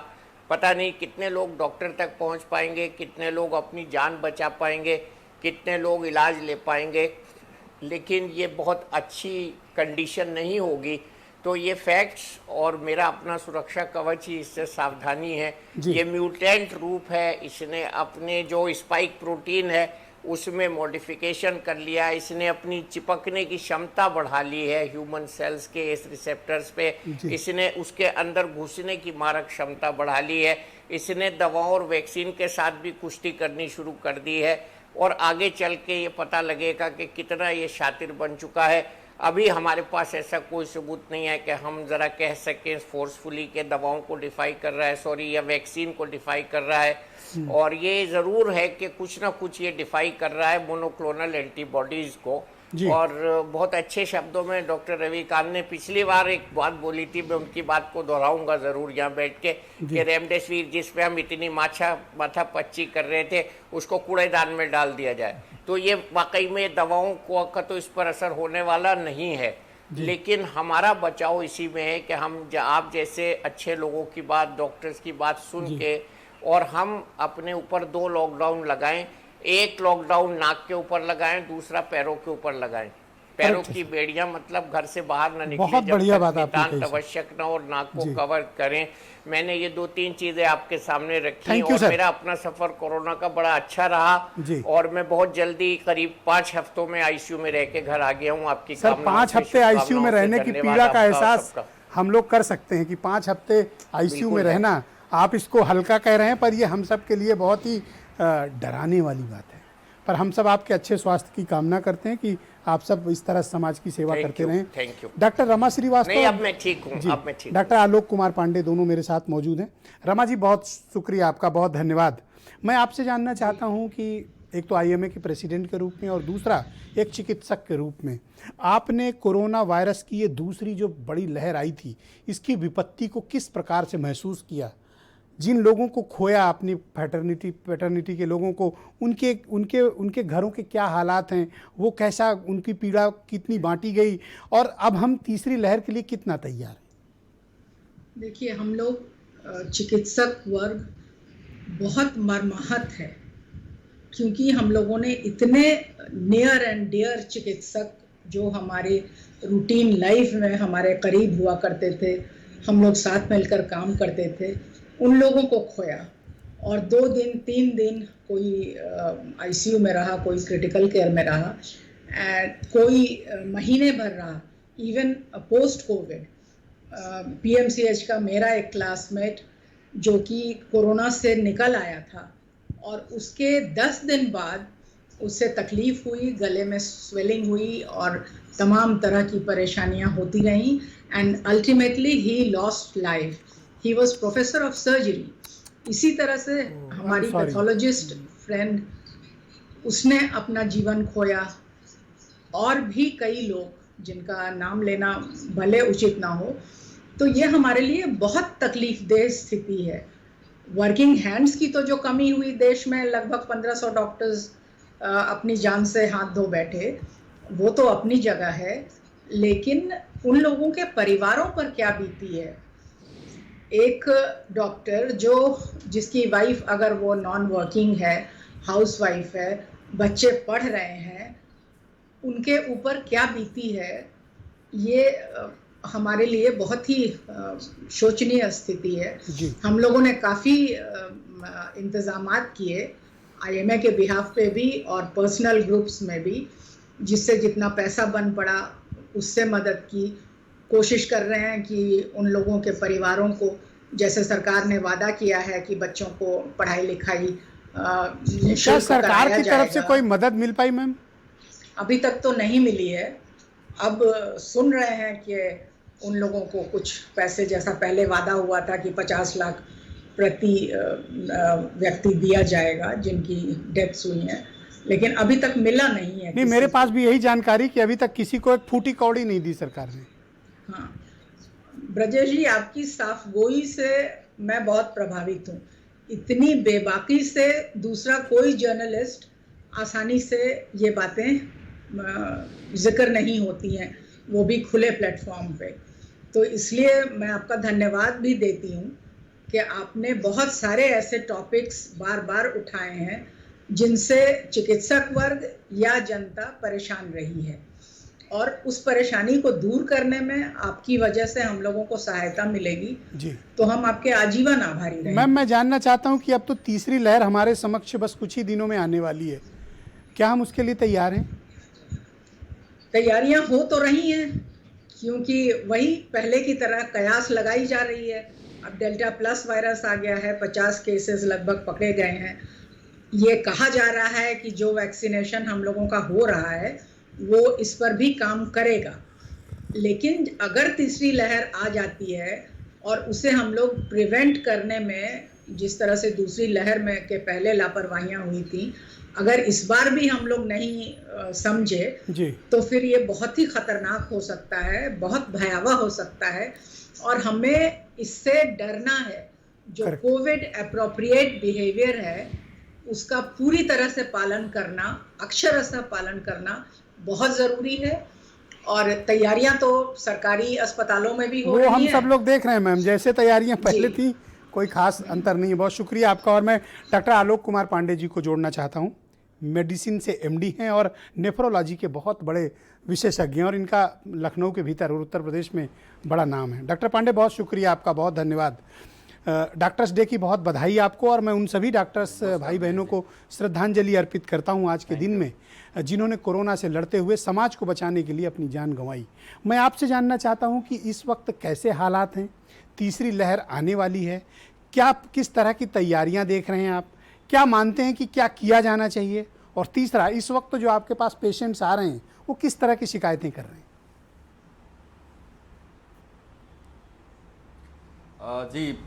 पता नहीं कितने लोग डॉक्टर तक पहुंच पाएंगे, कितने लोग अपनी जान बचा पाएंगे, कितने लोग इलाज ले पाएंगे, लेकिन ये बहुत अच्छी कंडीशन नहीं होगी। तो ये फैक्ट्स और मेरा अपना सुरक्षा कवच ही इससे सावधानी है। ये म्यूटेंट रूप है, इसने अपने जो स्पाइक प्रोटीन है उसमें मॉडिफिकेशन कर लिया, इसने अपनी चिपकने की क्षमता बढ़ा ली है ह्यूमन सेल्स के इस रिसेप्टर्स पे, इसने उसके अंदर घुसने की मारक क्षमता बढ़ा ली है, इसने दवाओं और वैक्सीन के साथ भी कुश्ती करनी शुरू कर दी है और आगे चल के ये पता लगेगा कि कितना ये शातिर बन चुका है। अभी हमारे पास ऐसा कोई सबूत नहीं है कि हम ज़रा कह सकें फोर्सफुली के दवाओं को डिफाई कर रहा है, या वैक्सीन को डिफाई कर रहा है। और ये ज़रूर है कि कुछ ना कुछ ये डिफाई कर रहा है मोनोक्लोनल एंटीबॉडीज़ को। और बहुत अच्छे शब्दों में डॉक्टर रविकांत ने पिछली बार एक बात बोली थी, मैं उनकी बात को दोहराऊंगा ज़रूर यहाँ बैठ के, कि रेमडेसिविर जिस पे हम इतनी माथापच्ची कर रहे थे उसको कूड़ेदान में डाल दिया जाए। तो ये वाकई में दवाओं का तो इस पर असर होने वाला नहीं है, लेकिन हमारा बचाव इसी में है कि हम आप जैसे अच्छे लोगों की बात, डॉक्टर्स की बात सुन के, और हम अपने ऊपर 2 लॉकडाउन लगाएं। एक लॉकडाउन नाक के ऊपर लगाएं, दूसरा पैरों के ऊपर लगाएं। पैरों की बेड़ियां मतलब घर से बाहर न निकले बहुत बढ़िया बात आपने कही। आवश्यक न, और नाक को कवर करें। मैंने ये 2-3 चीजें आपके सामने रखी और मेरा अपना सफर कोरोना का बड़ा अच्छा रहा और मैं बहुत जल्दी करीब 5 हफ्तों में आईसीयू में रह के घर आ गया हूँ। आपकी सर 5 हफ्ते आईसीयू में रहने की पीड़ा का एहसास हम लोग कर सकते हैं कि 5 हफ्ते आईसीयू में रहना, आप इसको हल्का कह रहे हैं पर ये हम सब के लिए बहुत ही डराने वाली बात है। पर हम सब आपके अच्छे स्वास्थ्य की कामना करते हैं कि आप सब इस तरह समाज की सेवा करते रहें। Thank you. Doctor Rama Srivastava, नहीं अब मैं ठीक हूँ, अब मैं ठीक। डॉक्टर आलोक कुमार पांडे दोनों मेरे साथ मौजूद हैं। रमा जी बहुत शुक्रिया आपका, बहुत धन्यवाद। मैं आपसे जानना चाहता हूँ कि एक तो आईएमए के प्रेसिडेंट के रूप में और दूसरा एक चिकित्सक के रूप में, आपने कोरोना वायरस की ये दूसरी जो बड़ी लहर आई थी, इसकी विपत्ति को किस प्रकार से महसूस किया? जिन लोगों को खोया अपनी पैटर्निटी के लोगों को, उनके घरों के क्या हालात हैं, वो कैसा, उनकी पीड़ा कितनी बांटी गई, और अब हम तीसरी लहर के लिए कितना तैयार हैं? देखिए, हम लोग चिकित्सक वर्ग बहुत मर्माहत है, क्योंकि हम लोगों ने इतने नियर एंड डियर चिकित्सक जो हमारे रूटीन लाइफ में हमारे करीब हुआ करते थे, हम लोग साथ मिलकर काम करते थे, उन लोगों को खोया। और 2 दिन 3 दिन कोई आईसीयू में रहा, कोई क्रिटिकल केयर में रहा, कोई महीने भर रहा। इवन पोस्ट कोविड पीएमसीएच का मेरा एक क्लासमेट जो कि कोरोना से निकल आया था और उसके 10 दिन बाद उससे तकलीफ हुई, गले में स्वेलिंग हुई और तमाम तरह की परेशानियां होती रहीं, and ultimately he lost life. He was professor of surgery. इसी तरह से हमारी पैथोलॉजिस्ट फ्रेंड, उसने अपना जीवन खोया, और भी कई लोग जिनका नाम लेना भले उचित ना हो। तो ये हमारे लिए बहुत तकलीफदेह स्थिति है। वर्किंग हैंड्स की तो जो कमी हुई देश में, लगभग 1500 डॉक्टर्स अपनी जान से हाथ धो बैठे, वो तो अपनी जगह है, लेकिन उन लोगों के परिवारों पर क्या बीती है। एक डॉक्टर जिसकी वाइफ अगर वो नॉन वर्किंग है, हाउस वाइफ है, बच्चे पढ़ रहे हैं, उनके ऊपर क्या बीती है, ये हमारे लिए बहुत ही शोचनीय स्थिति है। हम लोगों ने काफ़ी इंतज़ामात किए आईएमए के बिहाफ पे भी और पर्सनल ग्रुप्स में भी, जिससे जितना पैसा बन पड़ा उससे मदद की। कोशिश कर रहे हैं कि उन लोगों के परिवारों को, जैसे सरकार ने वादा किया है कि बच्चों को पढ़ाई लिखाई क्या सरकार की तरफ से कोई मदद मिल पाई मैम? अभी तक तो नहीं मिली है। अब सुन रहे हैं कि उन लोगों को कुछ पैसे, जैसा पहले वादा हुआ था कि 50 लाख प्रति व्यक्ति दिया जाएगा जिनकी डेथ्स हुई हैं, लेकिन अभी तक मिला नहीं है। नहीं, मेरे पास भी यही जानकारी कि अभी तक किसी को एक फूटी कौड़ी नहीं दी सरकार ने। हाँ ब्रजेश जी, आपकी साफ गोई से मैं बहुत प्रभावित हूँ, इतनी बेबाकी से दूसरा कोई जर्नलिस्ट आसानी से ये बातें जिक्र नहीं होती हैं, वो भी खुले प्लेटफॉर्म पे। तो इसलिए मैं आपका धन्यवाद भी देती हूँ कि आपने बहुत सारे ऐसे टॉपिक्स बार बार उठाए हैं जिनसे चिकित्सक वर्ग या जनता परेशान रही है, और उस परेशानी को दूर करने में आपकी वजह से हम लोगों को सहायता मिलेगी जी। तो हम आपके आजीवन आभारी रहेंगे। मैम, मैं जानना चाहता हूं कि अब तो तीसरी लहर हमारे समक्ष बस कुछ ही दिनों में आने वाली है, क्या हम उसके लिए तैयार हैं? तैयारियां हो तो रही हैं, क्योंकि वही पहले की तरह कयास लगाई जा रही है। अब डेल्टा प्लस वायरस आ गया है, 50 केसेस लगभग पकड़े गए हैं। ये कहा जा रहा है कि जो वैक्सीनेशन हम लोगों का हो रहा है वो इस पर भी काम करेगा, लेकिन अगर तीसरी लहर आ जाती है और उसे हम लोग प्रिवेंट करने में जिस तरह से दूसरी लहर में के पहले लापरवाहियां हुई थी, अगर इस बार भी हम लोग नहीं समझे जी, तो फिर ये बहुत ही खतरनाक हो सकता है, बहुत भयावह हो सकता है, और हमें इससे डरना है। जो Correct. कोविड एप्रोप्रिएट बिहेवियर है उसका पूरी तरह से पालन करना, अक्षरशः पालन करना बहुत ज़रूरी है। और तैयारियां तो सरकारी अस्पतालों में भी हो वो रही हम हैं। सब लोग देख रहे हैं मैम, जैसे तैयारियां पहले जी। थी कोई खास अंतर नहीं है। बहुत शुक्रिया आपका। और मैं डॉक्टर आलोक कुमार पांडे जी को जोड़ना चाहता हूं, मेडिसिन से एमडी हैं और नेफ्रोलॉजी के बहुत बड़े विशेषज्ञ हैं, और इनका लखनऊ के भीतर और उत्तर प्रदेश में बड़ा नाम है। डॉक्टर पांडे, बहुत शुक्रिया आपका, बहुत धन्यवाद। डॉक्टर्स डे की बहुत बधाई आपको, और मैं उन सभी डॉक्टर्स भाई बहनों को श्रद्धांजलि अर्पित करता हूं आज के दिन में, जिन्होंने कोरोना से लड़ते हुए समाज को बचाने के लिए अपनी जान गंवाई। मैं आपसे जानना चाहता हूं कि इस वक्त कैसे हालात हैं, तीसरी लहर आने वाली है, क्या किस तरह की तैयारियां देख रहे हैं आप, क्या मानते हैं कि क्या किया जाना चाहिए, और तीसरा, इस वक्त जो आपके पास पेशेंट्स आ रहे हैं वो किस तरह की शिकायतें कर रहे हैं? जी,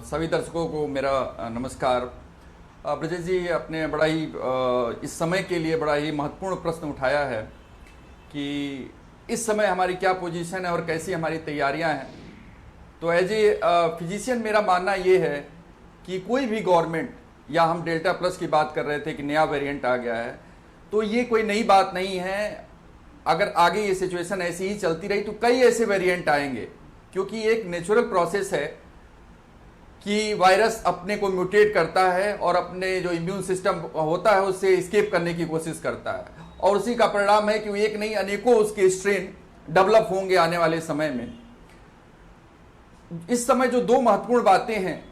सभी दर्शकों को मेरा नमस्कार। ब्रजेश जी, आपने बड़ा ही इस समय के लिए बड़ा ही महत्वपूर्ण प्रश्न उठाया है कि इस समय हमारी क्या पोजीशन है और कैसी हमारी तैयारियां हैं। तो एज ए फिजिशियन मेरा मानना ये है कि कोई भी गवर्नमेंट, या हम डेल्टा प्लस की बात कर रहे थे कि नया वेरिएंट आ गया है, तो ये कोई नई बात नहीं है। अगर आगे ये सिचुएशन ऐसी ही चलती रही तो कई ऐसे वेरिएंट आएंगे, क्योंकि एक नेचुरल प्रोसेस है कि वायरस अपने को म्यूटेट करता है और अपने जो इम्यून सिस्टम होता है उससे एस्केप करने की कोशिश करता है, और उसी का परिणाम है कि एक नहीं अनेकों उसके स्ट्रेन डेवलप होंगे आने वाले समय में। इस समय जो दो महत्वपूर्ण बातें हैं,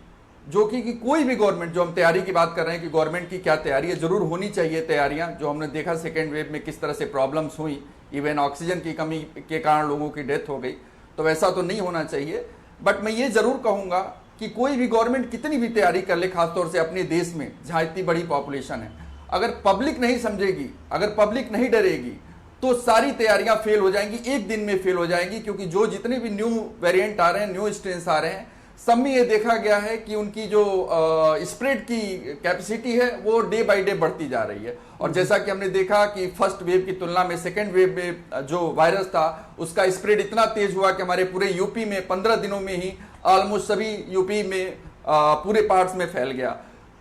जो कि कोई भी गवर्नमेंट, जो हम तैयारी की बात कर रहे हैं कि गवर्नमेंट की क्या तैयारी है, जरूर होनी चाहिए तैयारियां। जो हमने देखा सेकेंड वेव में किस तरह से प्रॉब्लम्स हुई, इवन ऑक्सीजन की कमी के कारण लोगों की डेथ हो गई, तो वैसा तो नहीं होना चाहिए। बट मैं ये जरूर कहूंगा कि कोई भी गवर्नमेंट कितनी भी तैयारी कर ले, खासतौर से अपने देश में जहां इतनी बड़ी पॉपुलेशन है, अगर पब्लिक नहीं समझेगी, अगर पब्लिक नहीं डरेगी, तो सारी तैयारियां फेल हो जाएंगी, एक दिन में फेल हो जाएंगी। क्योंकि जो जितने भी न्यू वेरिएंट आ रहे हैं, न्यू स्ट्रेन्स आ रहे हैं, सब में ये देखा गया है कि उनकी जो स्प्रेड की कैपेसिटी है वो डे बाय डे बढ़ती जा रही है। और जैसा कि हमने देखा कि फर्स्ट वेव की तुलना में सेकेंड वेव में जो वायरस था उसका स्प्रेड इतना तेज हुआ कि हमारे पूरे यूपी में 15 दिनों में ही ऑलमोस्ट सभी यूपी में पूरे पार्ट्स में फैल गया।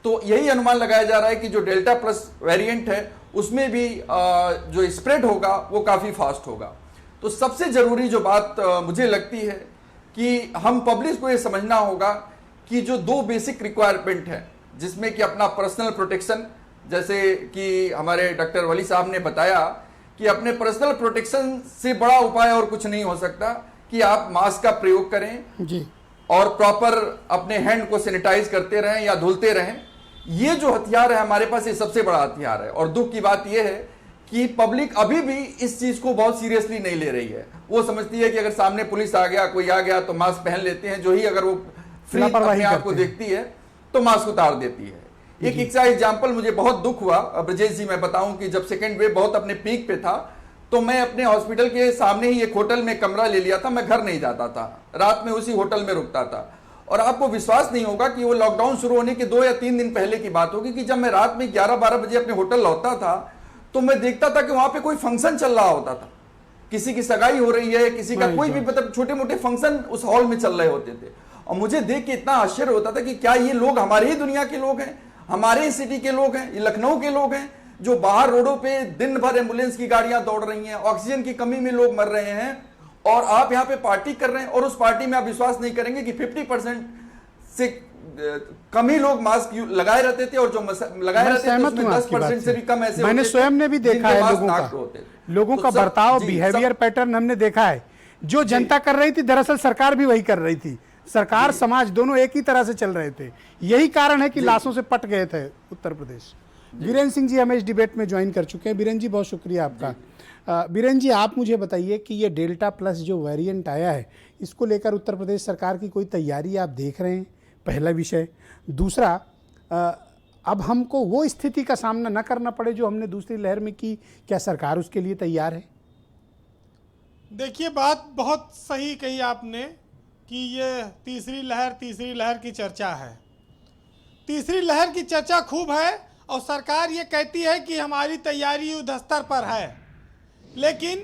तो यही अनुमान लगाया जा रहा है कि जो डेल्टा प्लस वेरिएंट है उसमें भी जो स्प्रेड होगा वो काफी फास्ट होगा। तो सबसे जरूरी जो बात मुझे लगती है कि हम पब्लिक को ये समझना होगा कि जो दो बेसिक रिक्वायरमेंट है, जिसमें कि अपना पर्सनल प्रोटेक्शन, जैसे कि हमारे डॉक्टर वली साहब ने बताया कि अपने पर्सनल प्रोटेक्शन से बड़ा उपाय और कुछ नहीं हो सकता कि आप मास्क का प्रयोग करें जी, और प्रॉपर अपने हैंड को सैनिटाइज करते रहें या धुलते रहें। ये जो हथियार है हमारे पास, ये सबसे बड़ा हथियार है। और दुख की बात यह है कि पब्लिक अभी भी इस चीज को बहुत सीरियसली नहीं ले रही है। वो समझती है कि अगर सामने पुलिस आ गया, कोई आ गया तो मास्क पहन लेते हैं, जो ही अगर वो फ्री अपने आप को देखती है तो मास्क उतार देती है। एक इसका एग्जाम्पल मुझे बहुत दुख हुआ ब्रजेश जी, मैं बताऊं कि जब सेकेंड वेव बहुत अपने पीक पे था तो मैं अपने हॉस्पिटल के सामने ही एक होटल में कमरा ले लिया था। मैं घर नहीं जाता था, रात में उसी होटल में रुकता था। और आपको विश्वास नहीं होगा कि वो लॉकडाउन शुरू होने के 2 या 3 दिन पहले की बात होगी कि जब मैं रात में 11-12 बजे अपने होटल लौटता था तो मैं देखता था कि वहां पे कोई फंक्शन चल रहा होता था, किसी की सगाई हो रही है, किसी का कोई भी मतलब छोटे मोटे फंक्शन उस हॉल में चल रहे होते थे। और मुझे देख के इतना आश्चर्य होता था कि क्या ये लोग हमारे ही दुनिया के लोग हैं, हमारे ही सिटी के लोग हैं, ये लखनऊ के लोग हैं जो बाहर रोडों पे दिन भर एम्बुलेंस की गाड़ियां दौड़ रही हैं, ऑक्सीजन की कमी में लोग मर रहे हैं, और आप यहाँ पे पार्टी कर रहे हैं। और उस पार्टी में आप विश्वास नहीं करेंगे कि 50% से कम ही लोग मास्क लगाए रहते थे, और जो लगाए रहते थे उसमें 10% से भी कम ऐसे मैंने स्वयं ने भी देखा है लोगों का बर्ताव, बिहेवियर पैटर्न हमने देखा है। जो जनता कर रही थी दरअसल सरकार भी वही कर रही थी, सरकार समाज दोनों एक ही तरह से चल रहे थे। यही कारण है कि लाशों से पट गए थे उत्तर प्रदेश। बीरेन सिंह जी हमें इस डिबेट में ज्वाइन कर चुके हैं। बीरेन जी बहुत शुक्रिया आपका। बीरेन जी आप मुझे बताइए कि ये डेल्टा प्लस जो वेरिएंट आया है इसको लेकर उत्तर प्रदेश सरकार की कोई तैयारी आप देख रहे हैं, पहला विषय। दूसरा, अब हमको वो स्थिति का सामना न करना पड़े जो हमने दूसरी लहर में की, क्या सरकार उसके लिए तैयार है? देखिए, बात बहुत सही कही आपने कि ये तीसरी लहर की चर्चा है। तीसरी लहर की चर्चा खूब है और सरकार ये कहती है कि हमारी तैयारी युद्ध स्तर पर है, लेकिन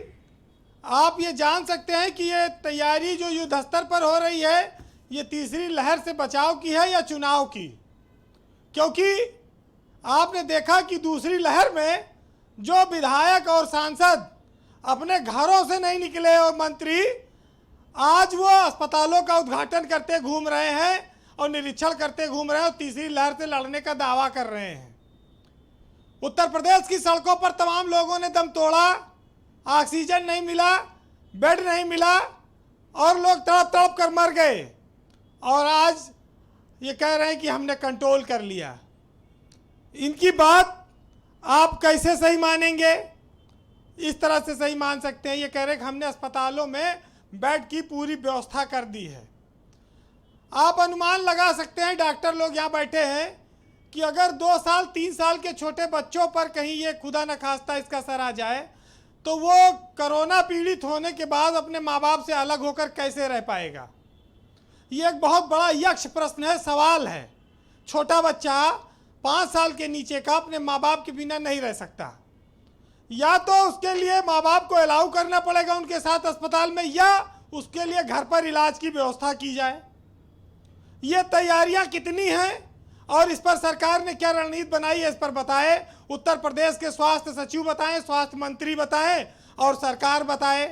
आप ये जान सकते हैं कि ये तैयारी जो युद्ध स्तर पर हो रही है ये तीसरी लहर से बचाव की है या चुनाव की। क्योंकि आपने देखा कि दूसरी लहर में जो विधायक और सांसद अपने घरों से नहीं निकले और मंत्री आज वो अस्पतालों का उद्घाटन करते घूम रहे हैं और निरीक्षण करते घूम रहे हैं और तीसरी लहर से लड़ने का दावा कर रहे हैं। उत्तर प्रदेश की सड़कों पर तमाम लोगों ने दम तोड़ा, ऑक्सीजन नहीं मिला, बेड नहीं मिला और लोग तड़प तड़प कर मर गए, और आज ये कह रहे हैं कि हमने कंट्रोल कर लिया। इनकी बात आप कैसे सही मानेंगे? इस तरह से सही मान सकते हैं, ये कह रहे हैं कि हमने अस्पतालों में बेड की पूरी व्यवस्था कर दी है। आप अनुमान लगा सकते हैं, डॉक्टर लोग यहाँ बैठे हैं, कि अगर 2 साल 3 साल के छोटे बच्चों पर कहीं ये खुदा न खास्ता इसका असर आ जाए तो वो कोरोना पीड़ित होने के बाद अपने माँ बाप से अलग होकर कैसे रह पाएगा? ये एक बहुत बड़ा यक्ष प्रश्न है, सवाल है। छोटा बच्चा 5 साल के नीचे का अपने माँ बाप के बिना नहीं रह सकता। या तो उसके लिए माँ बाप को अलाउ करना पड़ेगा उनके साथ अस्पताल में, या उसके लिए घर पर इलाज की व्यवस्था की जाए। ये तैयारियां कितनी हैं और इस पर सरकार ने क्या रणनीति बनाई है, इस पर बताए उत्तर प्रदेश के स्वास्थ्य सचिव बताएं, स्वास्थ्य मंत्री बताएं और सरकार बताए।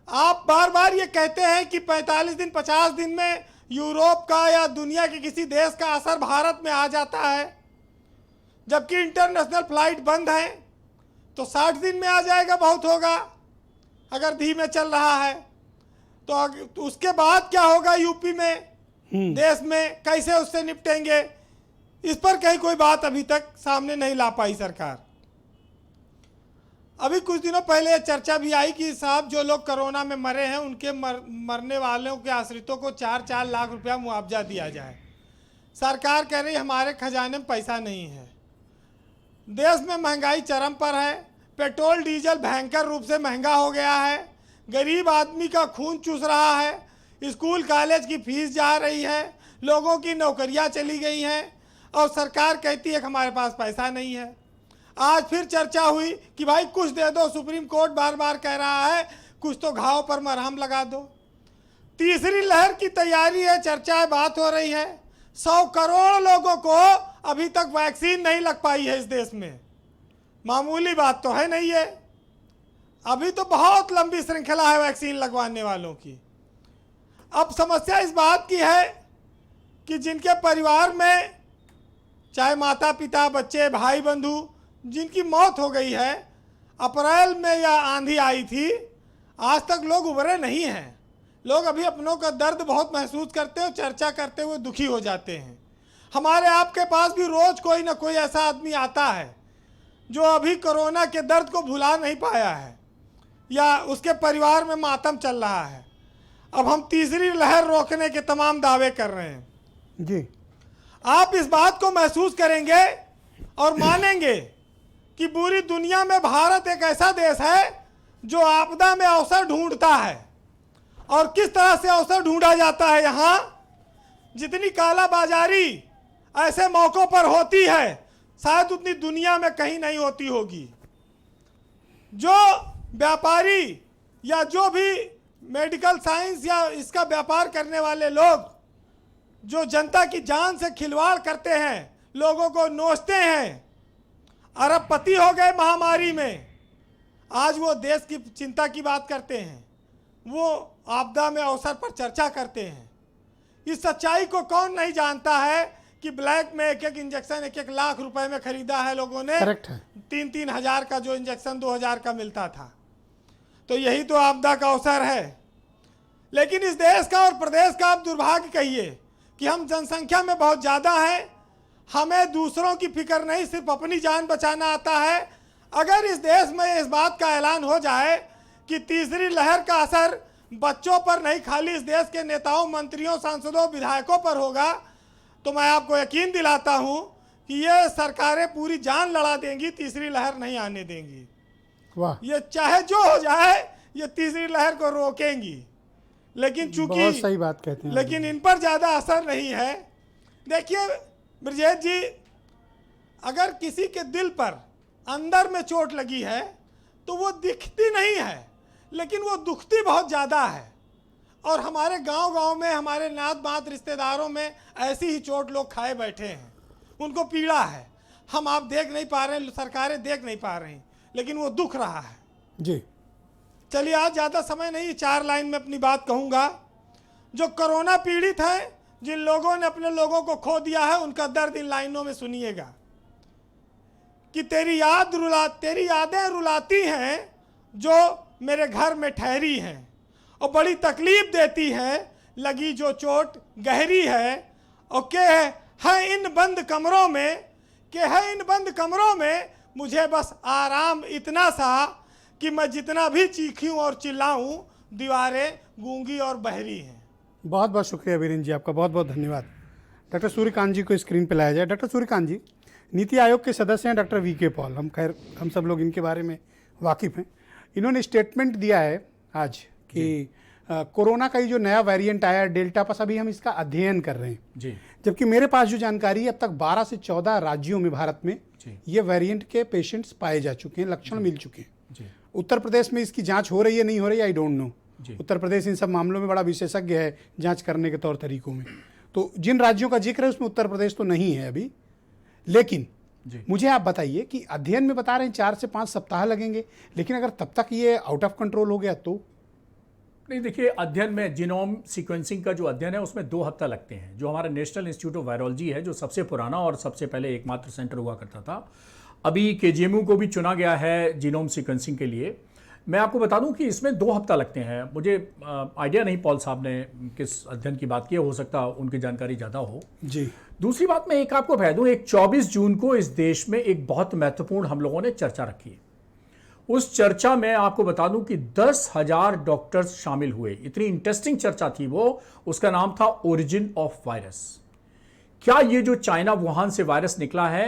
आप बार बार ये कहते हैं कि 45 दिन 50 दिन में यूरोप का या दुनिया के किसी देश का असर भारत में आ जाता है, जबकि इंटरनेशनल फ्लाइट बंद है, तो 60 दिन में आ जाएगा, बहुत होगा अगर धीमे चल रहा है। तो उसके बाद क्या होगा यूपी में, देश में कैसे उससे निपटेंगे? इस पर कहीं कोई बात अभी तक सामने नहीं ला पाई सरकार। अभी कुछ दिनों पहले चर्चा भी आई कि साहब जो लोग कोरोना में मरे हैं उनके मरने वालों के आश्रितों को 4-4 लाख रुपया मुआवजा दिया जाए। सरकार कह रही हमारे खजाने में पैसा नहीं है। देश में महंगाई चरम पर है, पेट्रोल डीजल भयंकर रूप से महंगा हो गया है, गरीब आदमी का खून चूस रहा है, स्कूल कॉलेज की फीस जा रही है, लोगों की नौकरियां चली गई हैं और सरकार कहती है कि हमारे पास पैसा नहीं है। आज फिर चर्चा हुई कि भाई कुछ दे दो, सुप्रीम कोर्ट बार बार कह रहा है कुछ तो घाव पर मरहम लगा दो। तीसरी लहर की तैयारी है, चर्चा है, बात हो रही है। 100 करोड़ लोगों को अभी तक वैक्सीन नहीं लग पाई है इस देश में। मामूली बात तो है नहीं है, अभी तो बहुत लंबी श्रृंखला है वैक्सीन लगवाने वालों की। अब समस्या इस बात की है कि जिनके परिवार में चाहे माता पिता, बच्चे, भाई बंधु जिनकी मौत हो गई है, अप्रैल में या आंधी आई थी, आज तक लोग उभरे नहीं हैं। लोग अभी अपनों का दर्द बहुत महसूस करते हैं, चर्चा करते हुए दुखी हो जाते हैं। हमारे आपके पास भी रोज कोई ना कोई ऐसा आदमी आता है जो अभी कोरोना के दर्द को भुला नहीं पाया है या उसके परिवार में मातम चल रहा है। अब हम तीसरी लहर रोकने के तमाम दावे कर रहे हैं जी। आप इस बात को महसूस करेंगे और मानेंगे कि पूरी दुनिया में भारत एक ऐसा देश है जो आपदा में अवसर ढूंढता है। और किस तरह से अवसर ढूंढा जाता है? यहाँ जितनी कालाबाजारी ऐसे मौकों पर होती है शायद उतनी दुनिया में कहीं नहीं होती होगी। जो व्यापारी या जो भी मेडिकल साइंस या इसका व्यापार करने वाले लोग जो जनता की जान से खिलवाड़ करते हैं, लोगों को नोचते हैं, अरबपति हो गए महामारी में, आज वो देश की चिंता की बात करते हैं, वो आपदा में अवसर पर चर्चा करते हैं। इस सच्चाई को कौन नहीं जानता है कि ब्लैक में एक एक इंजेक्शन 1-1 लाख रुपए में खरीदा है लोगों ने। करेक्ट है। 3-3 हजार का जो इंजेक्शन 2000 का मिलता था। तो यही तो आपदा का अवसर है। लेकिन इस देश का और प्रदेश का आप दुर्भाग्य कहिए कि हम जनसंख्या में बहुत ज़्यादा हैं, हमें दूसरों की फिक्र नहीं, सिर्फ अपनी जान बचाना आता है। अगर इस देश में इस बात का ऐलान हो जाए कि तीसरी लहर का असर बच्चों पर नहीं, खाली इस देश के नेताओं, मंत्रियों, सांसदों, विधायकों पर होगा, तो मैं आपको यकीन दिलाता हूं कि ये सरकारें पूरी जान लड़ा देंगी, तीसरी लहर नहीं आने देंगी। वाह, ये चाहे जो हो जाए, ये तीसरी लहर को रोकेंगी। लेकिन चूंकि बहुत सही बात कहते हैं। लेकिन इन पर ज़्यादा असर नहीं है। देखिए ब्रजेश जी, अगर किसी के दिल पर अंदर में चोट लगी है तो वो दिखती नहीं है, लेकिन वो दुखती बहुत ज़्यादा है। और हमारे गांव-गांव में, हमारे नात बात रिश्तेदारों में ऐसी ही चोट लोग खाए बैठे हैं, उनको पीड़ा है। हम आप देख नहीं पा रहे हैं, सरकारें देख नहीं पा रही, लेकिन वो दुख रहा है जी। चलिए आज ज़्यादा समय नहीं, 4 लाइन में अपनी बात कहूँगा। जो कोरोना पीड़ित हैं, जिन लोगों ने अपने लोगों को खो दिया है, उनका दर्द इन लाइनों में सुनिएगा कि तेरी यादें रुलाती हैं जो मेरे घर में ठहरी हैं, और बड़ी तकलीफ देती है लगी जो चोट गहरी है। और के है इन बंद कमरों में, के है इन बंद कमरों में, मुझे बस आराम इतना सा कि मैं जितना भी चीखूं और चिल्लाऊं, दीवारें गूंगी और बहरी हैं। बहुत बहुत शुक्रिया वीरेंद्र जी, आपका बहुत बहुत धन्यवाद। डॉक्टर सूर्यकांत जी को स्क्रीन पर लाया जाए। डॉक्टर सूर्यकांत जी नीति आयोग के सदस्य हैं, डॉक्टर वी के पॉल, हम सब लोग इनके बारे में वाकिफ़ हैं। इन्होंने स्टेटमेंट दिया है आज कि कोरोना का ये जो नया वेरिएंट आया डेल्टा प्लस, अभी हम इसका अध्ययन कर रहे हैं जी। जबकि मेरे पास जो जानकारी है, अब तक 12 से 14 राज्यों में भारत में ये वेरिएंट के पेशेंट्स पाए जा चुके हैं, लक्षण मिल चुके हैं। उत्तर प्रदेश में इसकी जांच हो रही है, नहीं हो रही, I don't know. Uttar Pradesh इन सब मामलों में बड़ा विशेषज्ञ है जांच करने के तौर तरीकों में। तो जिन राज्यों का जिक्र है उसमें उत्तर प्रदेश तो नहीं है अभी। लेकिन मुझे आप बताइए कि अध्ययन में बता रहे हैं 4 से 5 सप्ताह लगेंगे, लेकिन अगर तब तक ये आउट ऑफ कंट्रोल हो गया तो? नहीं, देखिए अध्ययन में जीनोम सीक्वेंसिंग का जो अध्ययन है उसमें 2 हफ्ता लगते हैं। जो हमारा नेशनल इंस्टीट्यूट ऑफ वायरोलॉजी है, जो सबसे पुराना और सबसे पहले एकमात्र सेंटर हुआ करता था, अभी केजीएमयू को भी चुना गया है जीनोम सीक्वेंसिंग के लिए। मैं आपको बता दूं कि इसमें 2 हफ्ता लगते हैं। मुझे आइडिया नहीं पॉल साहब ने किस अध्ययन की बात की है, हो सकता उनकी जानकारी ज़्यादा हो जी। दूसरी बात मैं एक आपको कह दूं, एक 24 जून को इस देश में एक बहुत महत्वपूर्ण हम लोगों ने चर्चा रखी है। उस चर्चा में आपको बता दूं कि 10,000 डॉक्टर्स शामिल हुए। इतनी इंटरेस्टिंग चर्चा थी वो। उसका नाम था ओरिजिन ऑफ वायरस। क्या ये जो चाइना वुहान से वायरस निकला है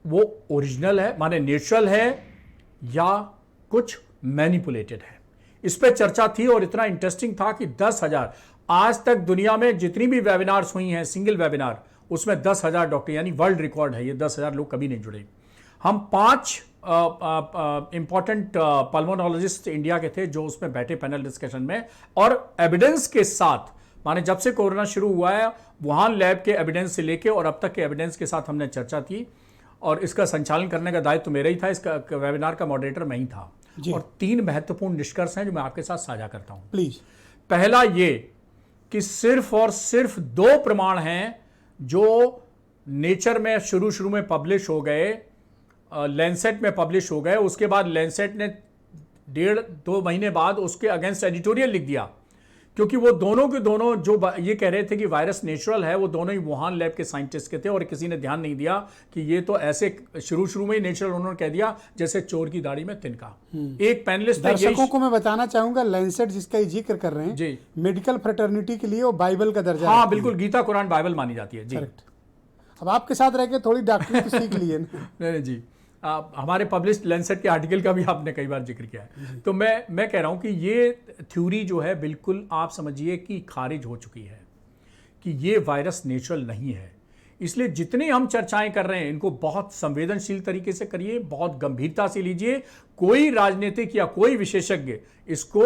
वो ओरिजिनल है, माने नेचुरल है, या कुछ मैनिपुलेटेड है? इस पर चर्चा थी और इतना इंटरेस्टिंग था कि 10,000, आज तक दुनिया में जितनी भी वेबिनार्स हुई हैं, सिंगल वेबिनार, उसमें 10,000 डॉक्टर, यानी वर्ल्ड रिकॉर्ड है ये। 10,000 लोग कभी नहीं जुड़े। हम 5 इंपॉर्टेंट पल्मोनोलॉजिस्ट इंडिया के थे जो उसमें बैठे पैनल डिस्कशन में, और एविडेंस के साथ, माने जब से कोरोना शुरू हुआ है वुहान लैब के एविडेंस से लेके और अब तक के एविडेंस के साथ हमने चर्चा की, और इसका संचालन करने का दायित्व तो मेरा ही था। इसका वेबिनार का मॉडरेटर मैं ही था। और 3 महत्वपूर्ण निष्कर्ष हैं जो मैं आपके साथ साझा करता हूं। प्लीज। पहला ये कि सिर्फ और सिर्फ 2 प्रमाण हैं जो नेचर में शुरू में पब्लिश हो गए, लैंसेट में पब्लिश हो गए। उसके बाद लैंसेट ने 1.5-2 महीने बाद उसके अगेंस्ट एडिटोरियल लिख दिया, क्योंकि वो दोनों के दोनों जो ये कह रहे थे कि वायरस नेचुरल है, वो दोनों ही वुहान लैब के साइंटिस्ट के थे, और किसी ने ध्यान नहीं दिया कि ये तो ऐसे शुरू में ही नेचुरल उन्होंने कह दिया जैसे चोर की दाढ़ी में तिनका। एक पैनलिस्ट दर्शकों को मैं बताना चाहूंगा, लैंसेट जिसका ये जिक्र कर रहे हैं जी, मेडिकल फ्रेटर्निटी के लिए वो बाइबल का दर्जा। हाँ बिल्कुल, गीता कुरान बाइबल मानी जाती है जी। अब आपके साथ रह के थोड़ी डॉक्टरी तो सीख लिए। नहीं जी, हमारे पब्लिश्ड लैंसेट के आर्टिकल का भी आपने कई बार जिक्र किया है। तो मैं कह रहा हूं कि ये थ्योरी जो है बिल्कुल आप समझिए कि खारिज हो चुकी है कि ये वायरस नेचुरल नहीं है। इसलिए जितने हम चर्चाएं कर रहे हैं इनको बहुत संवेदनशील तरीके से करिए, बहुत गंभीरता से लीजिए। कोई राजनीतिक या कोई विशेषज्ञ इसको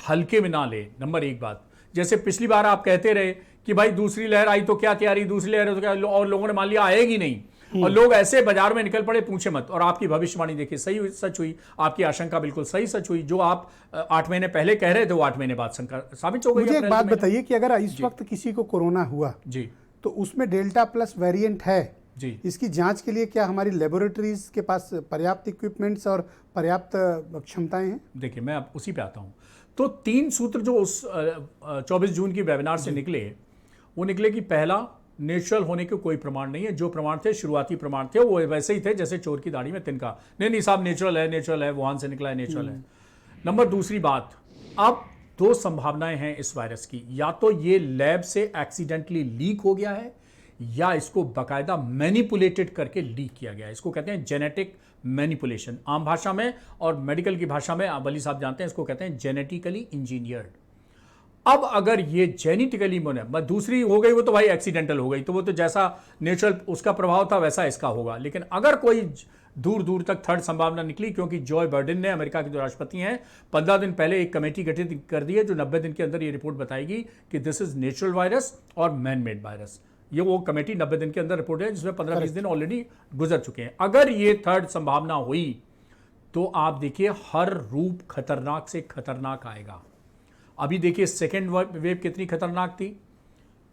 हल्के में ना ले। नंबर 1 बात, जैसे पिछली बार आप कहते रहे कि भाई दूसरी लहर आई तो क्या तैयारी, दूसरी लहर है तो क्या, और लोगों ने मान लिया आएगी नहीं, और लोग ऐसे बाजार में निकल पड़े, पूछे मत। और आपकी भविष्यवाणी देखिए सही हुई, सच हुई, आपकी आशंका बिल्कुल सही सच हुई। जो आप 8 महीने पहले कह रहे थे वो 8 महीने बाद साबित हो गई। मुझे एक बात बताइए कि अगर इस वक्त किसी को कोरोना हुआ जी तो उसमें डेल्टा प्लस वेरिएंट है जी, इसकी जांच के लिए क्या हमारी लेबोरेटरीज के पास पर्याप्त इक्विपमेंट्स और पर्याप्त क्षमताएं हैं? देखिए मैं अब उसी पे आता हूं। तो 3 सूत्र जो उस 24 जून की वेबिनार से निकले, वो निकले कि पहला, नेचुरल होने के कोई प्रमाण नहीं है, जो प्रमाण थे शुरुआती प्रमाण थे वो वैसे ही थे जैसे चोर की दाढ़ी में तिनका, नहीं साहब नेचुरल है, वुहान से निकला है, नेचुरल है। नंबर दूसरी बात, अब 2 संभावनाएं हैं इस वायरस की, या तो ये लैब से एक्सीडेंटली लीक हो गया है या इसको बाकायदा मैनिपुलेटेड करके लीक किया गया है। इसको कहते हैं जेनेटिक मैनिपुलेशन आम भाषा में, और मेडिकल की भाषा में वली साहब जानते हैं, इसको कहते हैं जेनेटिकली इंजीनियर्ड। अब अगर ये जेनेटिकली दूसरी हो गई वो तो भाई एक्सीडेंटल हो गई, तो वो तो जैसा नेचुरल उसका प्रभाव था वैसा इसका होगा। लेकिन अगर कोई दूर दूर तक थर्ड संभावना निकली, क्योंकि जॉय बाइडेन ने, अमेरिका के जो राष्ट्रपति हैं, 15 दिन पहले एक कमेटी गठित कर दी है जो 90 दिन के अंदर ये रिपोर्ट बताएगी कि दिस इज नेचुरल वायरस और मैन मेड वायरस। ये वो कमेटी 90 दिन के अंदर रिपोर्ट है जिसमें 15-20 दिन ऑलरेडी गुजर चुके हैं। अगर ये थर्ड संभावना हुई तो आप देखिए हर रूप खतरनाक से खतरनाक आएगा। अभी देखिए सेकेंड वेव कितनी खतरनाक थी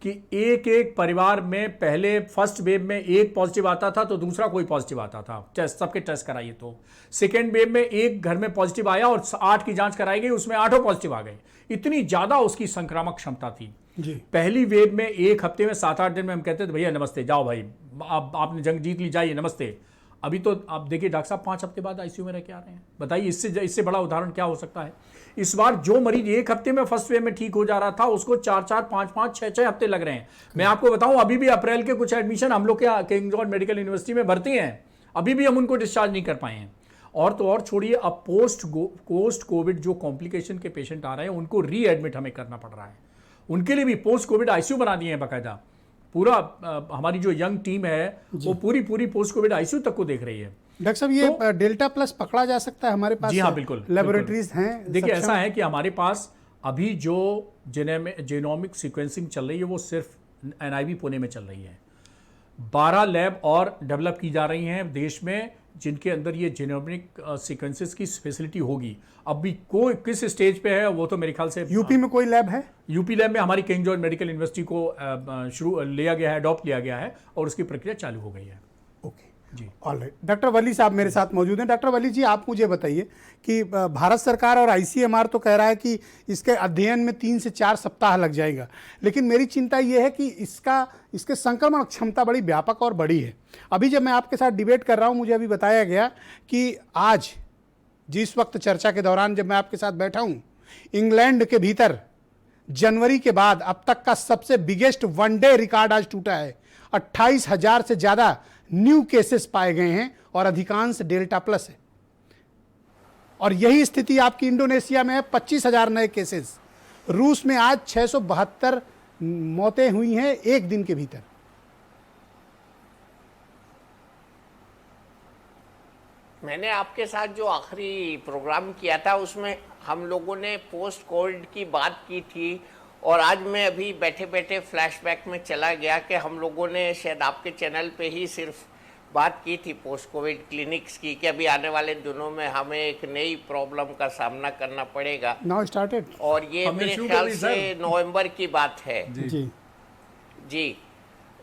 कि एक एक परिवार में पहले फर्स्ट वेव में एक पॉजिटिव आता था तो दूसरा कोई पॉजिटिव आता था, टेस्ट सबके टेस्ट कराइए। तो सेकेंड वेव में एक घर में पॉजिटिव आया और 8 की जांच कराई गई, उसमें 8 पॉजिटिव आ गए। इतनी ज्यादा उसकी संक्रामक क्षमता थी। जी। पहली वेव में एक हफ्ते में 7-8 दिन में हम कहते थे भैया नमस्ते, जाओ भाई आपने जंग जीत ली, जाइए नमस्ते। अभी तो आप देखिए डॉक्टर साहब 5 हफ्ते बाद आईसीयू में रह के आ रहे हैं। बताइए इससे बड़ा उदाहरण क्या हो सकता है। इस बार जो मरीज एक हफ्ते में फर्स्ट वेव में ठीक हो जा रहा था उसको 4-4, 5-5, 6-6 हफ्ते लग रहे हैं। मैं आपको बताऊं अभी भी अप्रैल के कुछ एडमिशन हम लोग के किंग जॉर्ज मेडिकल यूनिवर्सिटी में भर्ती हैं, अभी भी हम उनको डिस्चार्ज नहीं कर पाए हैं। और तो और छोड़िए, अब पोस्ट कोविड जो कॉम्प्लिकेशन के पेशेंट आ रहे हैं उनको रीएडमिट हमें करना पड़ रहा है। उनके लिए भी पोस्ट कोविड आईसीयू बना दिए हैं बाकायदा। पूरा हमारी जो यंग टीम है वो पूरी पोस्ट कोविड आईसीयू तक को देख रही है। डॉक्टर साहब ये डेल्टा प्लस पकड़ा जा सकता है हमारे पास? जी हाँ बिल्कुल, लेबोरेटरीज हैं। देखिए ऐसा है कि हमारे पास अभी जो जेनोमिक सीक्वेंसिंग चल रही है वो सिर्फ एनआईवी पुणे में चल रही है। 12 लैब और डेवलप की जा रही हैं देश में जिनके अंदर ये जेनोमिक सीक्वेंसेस की फैसिलिटी होगी। अभी कोई किस स्टेज पे है वो तो मेरे ख्याल से यूपी में कोई लैब है? यूपी लैब में हमारी किंग जॉर्ज मेडिकल यूनिवर्सिटी को शुरू लिया गया है, अडॉप्ट लिया गया है और उसकी प्रक्रिया चालू हो गई है। ओके जी ऑलराइट। डॉक्टर वली साहब मेरे साथ मौजूद हैं। डॉक्टर वली जी, आप मुझे बताइए कि भारत सरकार और आईसीएमआर तो कह रहा है कि इसके अध्ययन में 3 से 4 सप्ताह लग जाएगा, लेकिन मेरी चिंता ये है कि इसके संक्रमण क्षमता बड़ी व्यापक और बड़ी है। अभी जब मैं आपके साथ डिबेट कर रहा हूँ मुझे अभी बताया गया कि आज जिस वक्त चर्चा के दौरान जब मैं आपके साथ बैठा हूँ, इंग्लैंड के भीतर जनवरी के बाद अब तक का सबसे बिगेस्ट वनडे रिकॉर्ड आज टूटा है। 28,000 से ज़्यादा न्यू केसेस पाए गए हैं और अधिकांश डेल्टा प्लस है। और यही स्थिति आपकी इंडोनेशिया में है, 25,000 नए केसेस। रूस में आज 672 मौतें हुई हैं एक दिन के भीतर। मैंने आपके साथ जो आखिरी प्रोग्राम किया था उसमें हम लोगों ने पोस्ट कोविड की बात की थी, और आज मैं अभी बैठे बैठे फ्लैशबैक में चला गया कि हम लोगों ने शायद आपके चैनल पे ही सिर्फ बात की थी पोस्ट कोविड क्लिनिक्स की, कि अभी आने वाले दिनों में हमें एक नई प्रॉब्लम का सामना करना पड़ेगा। नाउ स्टार्टेड, और ये मेरे ख्याल से नवंबर की बात है। जी।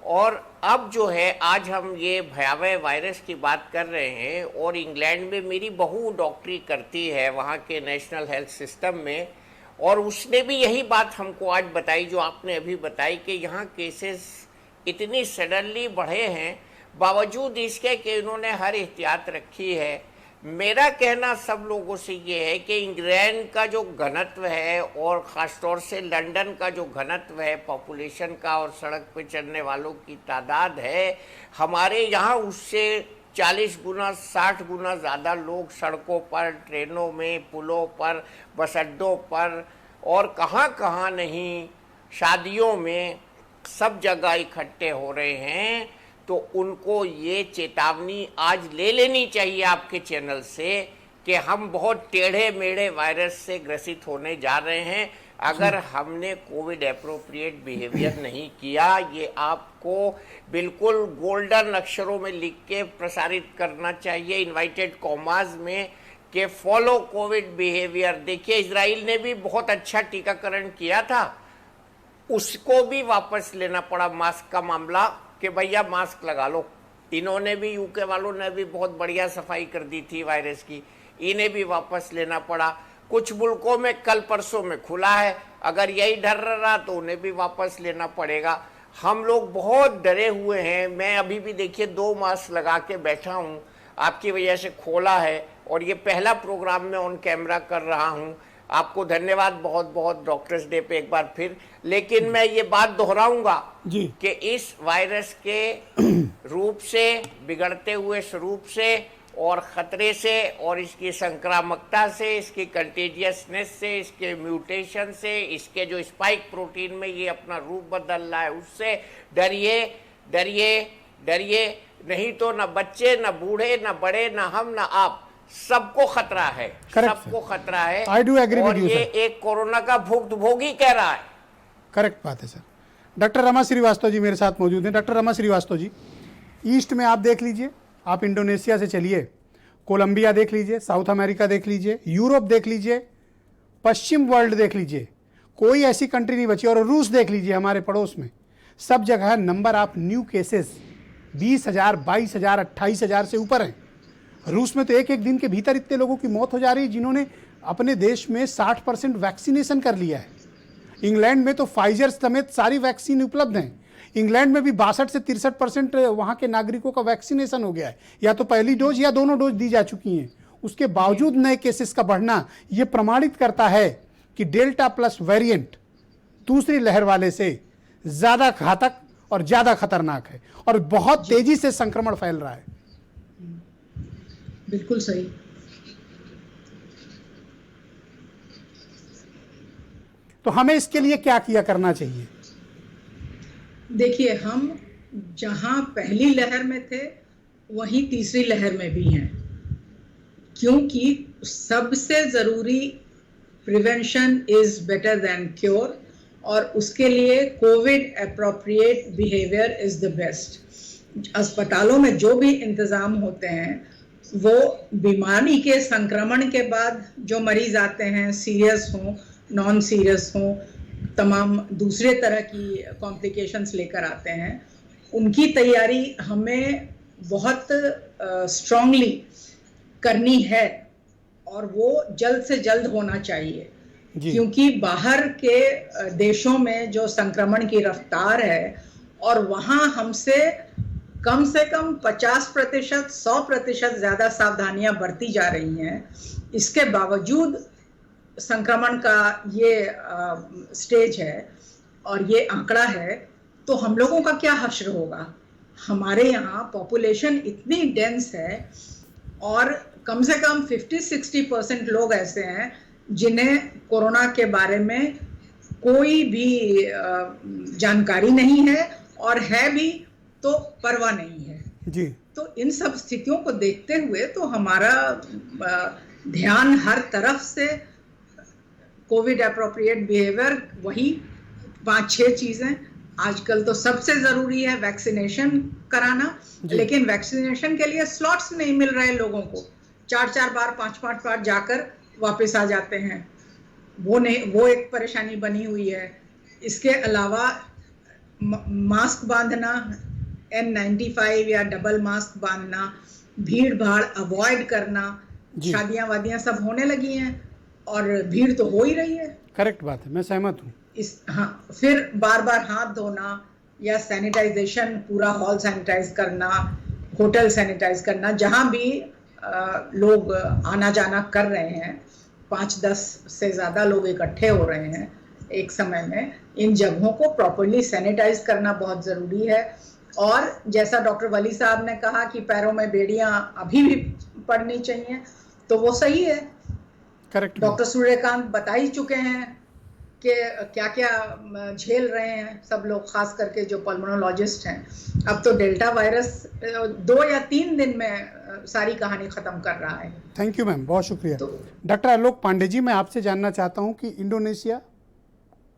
और अब जो है आज हम ये भयावह वायरस की बात कर रहे हैं, और इंग्लैंड में मेरी बहू डॉक्टरी करती है वहाँ के नेशनल हेल्थ सिस्टम में, और उसने भी यही बात हमको आज बताई जो आपने अभी बताई कि यहाँ केसेस इतनी सडनली बढ़े हैं, बावजूद इसके कि इन्होंने हर एहतियात रखी है। मेरा कहना सब लोगों से ये है कि इंग्लैंड का जो घनत्व है और ख़ासतौर से लंदन का जो घनत्व है पॉपुलेशन का और सड़क पर चलने वालों की तादाद है, हमारे यहाँ उससे 40 गुना 60 गुना ज़्यादा लोग सड़कों पर, ट्रेनों में, पुलों पर, बस अड्डों पर और कहाँ नहीं, शादियों में, सब जगह इकट्ठे हो रहे हैं। तो उनको ये चेतावनी आज ले लेनी चाहिए आपके चैनल से कि हम बहुत टेढ़े मेढ़े वायरस से ग्रसित होने जा रहे हैं अगर हमने कोविड एप्रोप्रिएट बिहेवियर नहीं किया। ये आपको बिल्कुल गोल्डन अक्षरों में लिख के प्रसारित करना चाहिए, इनवाइटेड कॉमास में, कि फॉलो कोविड बिहेवियर। देखिए इजराइल ने भी बहुत अच्छा टीकाकरण किया था, उसको भी वापस लेना पड़ा मास्क का मामला कि भैया मास्क लगा लो। इन्होंने भी, यूके वालों ने भी बहुत बढ़िया सफाई कर दी थी वायरस की, इन्हें भी वापस लेना पड़ा। कुछ मुल्कों में कल परसों में खुला है, अगर यही डर रहा तो उन्हें भी वापस लेना पड़ेगा। हम लोग बहुत डरे हुए हैं। मैं अभी भी देखिए 2 मास्क लगा के बैठा हूँ, आपकी वजह से खोला है और ये पहला प्रोग्राम में ऑन कैमरा कर रहा हूँ। आपको धन्यवाद बहुत बहुत डॉक्टर्स डे पे एक बार फिर। लेकिन मैं ये बात दोहराऊंगा कि इस वायरस के रूप से, बिगड़ते हुए स्वरूप से और खतरे से और इसकी संक्रामकता से, इसकी कंटेजियसनेस से, इसके म्यूटेशन से, इसके जो स्पाइक प्रोटीन में ये अपना रूप बदल रहा है, उससे डरिए डरिए डरिए। नहीं तो न बच्चे, न बूढ़े, न बड़े, न हम, न आप, सबको खतरा है, सबको खतरा है। I do agree और with you, ये sir. एक कोरोना का भुक्तभोगी कह रहा है। करेक्ट बात है सर। डॉक्टर रमा श्रीवास्तव जी मेरे साथ मौजूद हैं। डॉक्टर रमा श्रीवास्तव जी, ईस्ट में आप देख लीजिए, आप इंडोनेशिया से चलिए, कोलंबिया देख लीजिए, साउथ अमेरिका देख लीजिए, यूरोप देख लीजिए, पश्चिम वर्ल्ड देख लीजिए, कोई ऐसी कंट्री नहीं बची। और रूस देख लीजिए हमारे पड़ोस में, सब जगह नंबर ऑफ न्यू केसेस 20,000, 22,000, 28,000 से ऊपर हैं। रूस में तो एक एक दिन के भीतर इतने लोगों की मौत हो जा रही है जिन्होंने अपने देश में 60% वैक्सीनेशन कर लिया है। इंग्लैंड में तो फाइजर समेत सारी वैक्सीन उपलब्ध हैं। इंग्लैंड में भी 62 से 63% वहाँ के नागरिकों का वैक्सीनेशन हो गया है, या तो पहली डोज या दोनों डोज दी जा चुकी हैं। उसके बावजूद नए केसेस का बढ़ना ये प्रमाणित करता है कि डेल्टा प्लस वेरिएंट दूसरी लहर वाले से ज़्यादा घातक और ज़्यादा खतरनाक है और बहुत तेजी से संक्रमण फैल रहा है। बिल्कुल सही। तो हमें इसके लिए क्या किया करना चाहिए? देखिए, हम जहां पहली लहर में थे वहीं तीसरी लहर में भी हैं, क्योंकि सबसे ज़रूरी prevention is better than cure, और उसके लिए Covid appropriate behaviour is the best. अस्पतालों में जो भी इंतज़ाम होते हैं वो बीमारी के संक्रमण के बाद जो मरीज आते हैं, सीरियस हों, नॉन सीरियस हों, तमाम दूसरे तरह की कॉम्प्लिकेशंस लेकर आते हैं, उनकी तैयारी हमें बहुत स्ट्रांगली करनी है और वो जल्द से जल्द होना चाहिए। क्योंकि बाहर के देशों में जो संक्रमण की रफ्तार है और वहाँ हमसे कम से कम 50%, 100% ज़्यादा सावधानियां बरती जा रही हैं, इसके बावजूद संक्रमण का ये स्टेज है और ये आंकड़ा है, तो हम लोगों का क्या हश्र होगा। हमारे यहाँ पॉपुलेशन इतनी डेंस है और कम से कम 50-60% लोग ऐसे हैं जिन्हें कोरोना के बारे में कोई भी जानकारी नहीं है, और है भी तो परवाह नहीं है जी। तो इन सब स्थितियों को देखते हुए तो हमारा ध्यान हर तरफ से कोविड एप्रोप्रिएट बिहेवियर, वही 5-6 चीजें आजकल तो सबसे जरूरी है वैक्सीनेशन कराना, लेकिन वैक्सीनेशन के लिए स्लॉट्स नहीं मिल रहे लोगों को। 4-4 बार 5-5 बार जाकर वापस आ जाते हैं, वो एक परेशानी बनी हुई है। इसके अलावा मास्क बांधना, N95 या डबल मास्क बांधना, भीड़ भाड़ अवॉइड करना, शादियां वादियां सब होने लगी हैं और भीड़ तो हो ही रही है। करेक्ट बात है, मैं सहमत हूँ। फिर बार बार हाथ धोना या सैनिटाइजेशन, पूरा हॉल सैनिटाइज करना, होटल सैनिटाइज करना, जहाँ भी लोग आना जाना कर रहे हैं, 5-10 से ज़्यादा लोग इकट्ठे हो रहे हैं एक समय में, इन जगहों को प्रॉपर्ली सैनिटाइज करना बहुत ज़रूरी है। और जैसा डॉक्टर वली साहब ने कहा कि पैरों में बेड़ियां अभी भी पड़नी चाहिए, तो वो सही है। करेक्ट। डॉक्टर सूर्यकांत बता ही चुके हैं कि क्या क्या झेल रहे हैं सब लोग, खास करके जो पल्मोनोलॉजिस्ट हैं। अब तो डेल्टा वायरस 2 या 3 दिन में सारी कहानी ख़त्म कर रहा है। थैंक यू मैम, बहुत शुक्रिया। तो डॉक्टर आलोक पांडे जी, मैं आपसे जानना चाहता हूं कि इंडोनेशिया,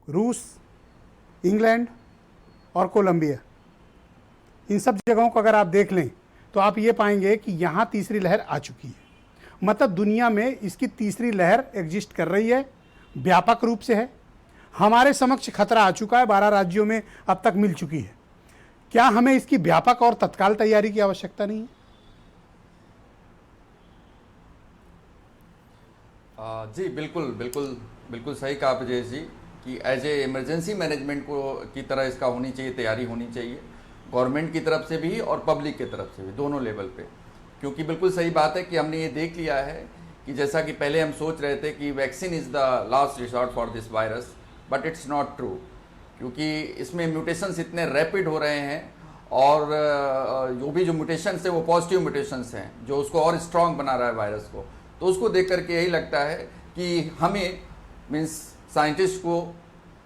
रूस, इंग्लैंड और कोलंबिया, इन सब जगहों को अगर आप देख लें तो आप ये पाएंगे कि यहाँ तीसरी लहर आ चुकी है। मतलब दुनिया में इसकी तीसरी लहर एग्जिस्ट कर रही है, व्यापक रूप से है। हमारे समक्ष खतरा आ चुका है, 12 राज्यों में अब तक मिल चुकी है। क्या हमें इसकी व्यापक और तत्काल तैयारी की आवश्यकता नहीं है? जी बिल्कुल बिल्कुल बिल्कुल सही कहा ब्रजेश जी कि एज ए इमरजेंसी मैनेजमेंट को की तरह इसका होनी चाहिए, तैयारी होनी चाहिए गवर्नमेंट की तरफ से भी और पब्लिक की तरफ से भी, दोनों लेवल पे। क्योंकि बिल्कुल सही बात है कि हमने ये देख लिया है कि जैसा कि पहले हम सोच रहे थे कि vaccine is the last resort for this virus, but it's not true. क्योंकि इसमें म्यूटेशंस इतने रैपिड हो रहे हैं और जो म्यूटेशंस है वो पॉजिटिव म्यूटेशंस हैं जो उसको और स्ट्रांग बना रहा है वायरस को। तो उसको देख करके यही लगता है कि हमें मीन्स साइंटिस्ट को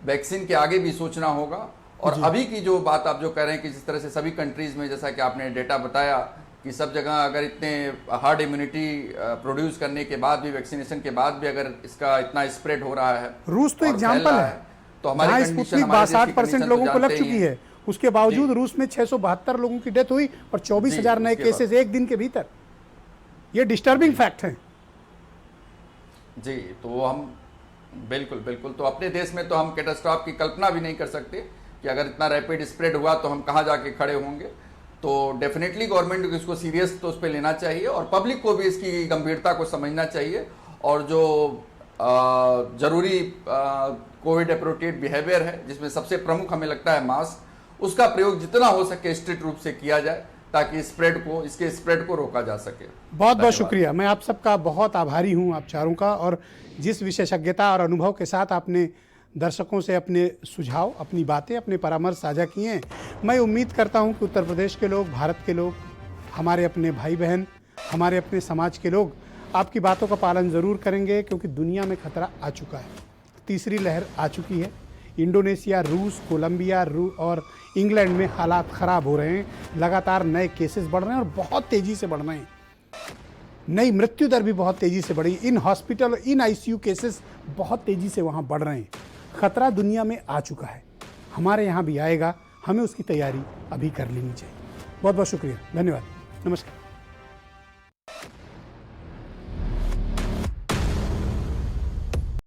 वैक्सीन के आगे भी सोचना होगा। और अभी की जो बात आप जो कह रहे हैं कि जिस तरह से सभी कंट्रीज़ में, जैसा कि आपने डेटा बताया कि सब जगह अगर इतने हार्ड इम्यूनिटी प्रोड्यूस करने के बाद भी, वैक्सीनेशन के बाद भी अगर इसका इतना स्प्रेड हो रहा है, रूस तो एग्जाम्पल है, तो हमारे स्पुतनिक 62% लोगों को लग चुकी है, उसके बावजूद रूस में 672 लोगों की डेथ हुई और 24,000 नए केसेस एक दिन के भीतर। ये डिस्टर्बिंग फैक्ट है जी। तो हम बिल्कुल बिल्कुल, तो अपने देश में तो हम कैटास्ट्रॉफ की कल्पना भी नहीं कर सकते कि अगर इतना रैपिड स्प्रेड हुआ तो हम कहाँ जाके खड़े होंगे। तो डेफिनेटली गवर्नमेंट को इसको सीरियस तो उस पर लेना चाहिए और पब्लिक को भी इसकी गंभीरता को समझना चाहिए। और जो जरूरी कोविड अप्रोप्रिएट बिहेवियर है, जिसमें सबसे प्रमुख हमें लगता है मास्क, उसका प्रयोग जितना हो सके स्ट्रिक्ट रूप से किया जाए ताकि इसके स्प्रेड को रोका जा सके। बहुत बहुत शुक्रिया, मैं आप सबका बहुत आभारी हूं, आप चारों का। और जिस विशेषज्ञता और अनुभव के साथ आपने दर्शकों से अपने सुझाव, अपनी बातें, अपने परामर्श साझा किए हैं, मैं उम्मीद करता हूं कि उत्तर प्रदेश के लोग, भारत के लोग, हमारे अपने भाई बहन, हमारे अपने समाज के लोग आपकी बातों का पालन ज़रूर करेंगे। क्योंकि दुनिया में खतरा आ चुका है, तीसरी लहर आ चुकी है। इंडोनेशिया, रूस, कोलंबिया और इंग्लैंड में हालात ख़राब हो रहे हैं। लगातार नए केसेस बढ़ रहे हैं और बहुत तेज़ी से बढ़ रहे हैं। नई मृत्यु दर भी बहुत तेज़ी से बढ़ी। In hospital, in ICU cases बहुत तेज़ी से वहाँ बढ़ रहे हैं। खतरा दुनिया में आ चुका है, हमारे यहाँ भी आएगा, हमें उसकी तैयारी अभी कर लेनी चाहिए। बहुत बहुत शुक्रिया, धन्यवाद, नमस्कार।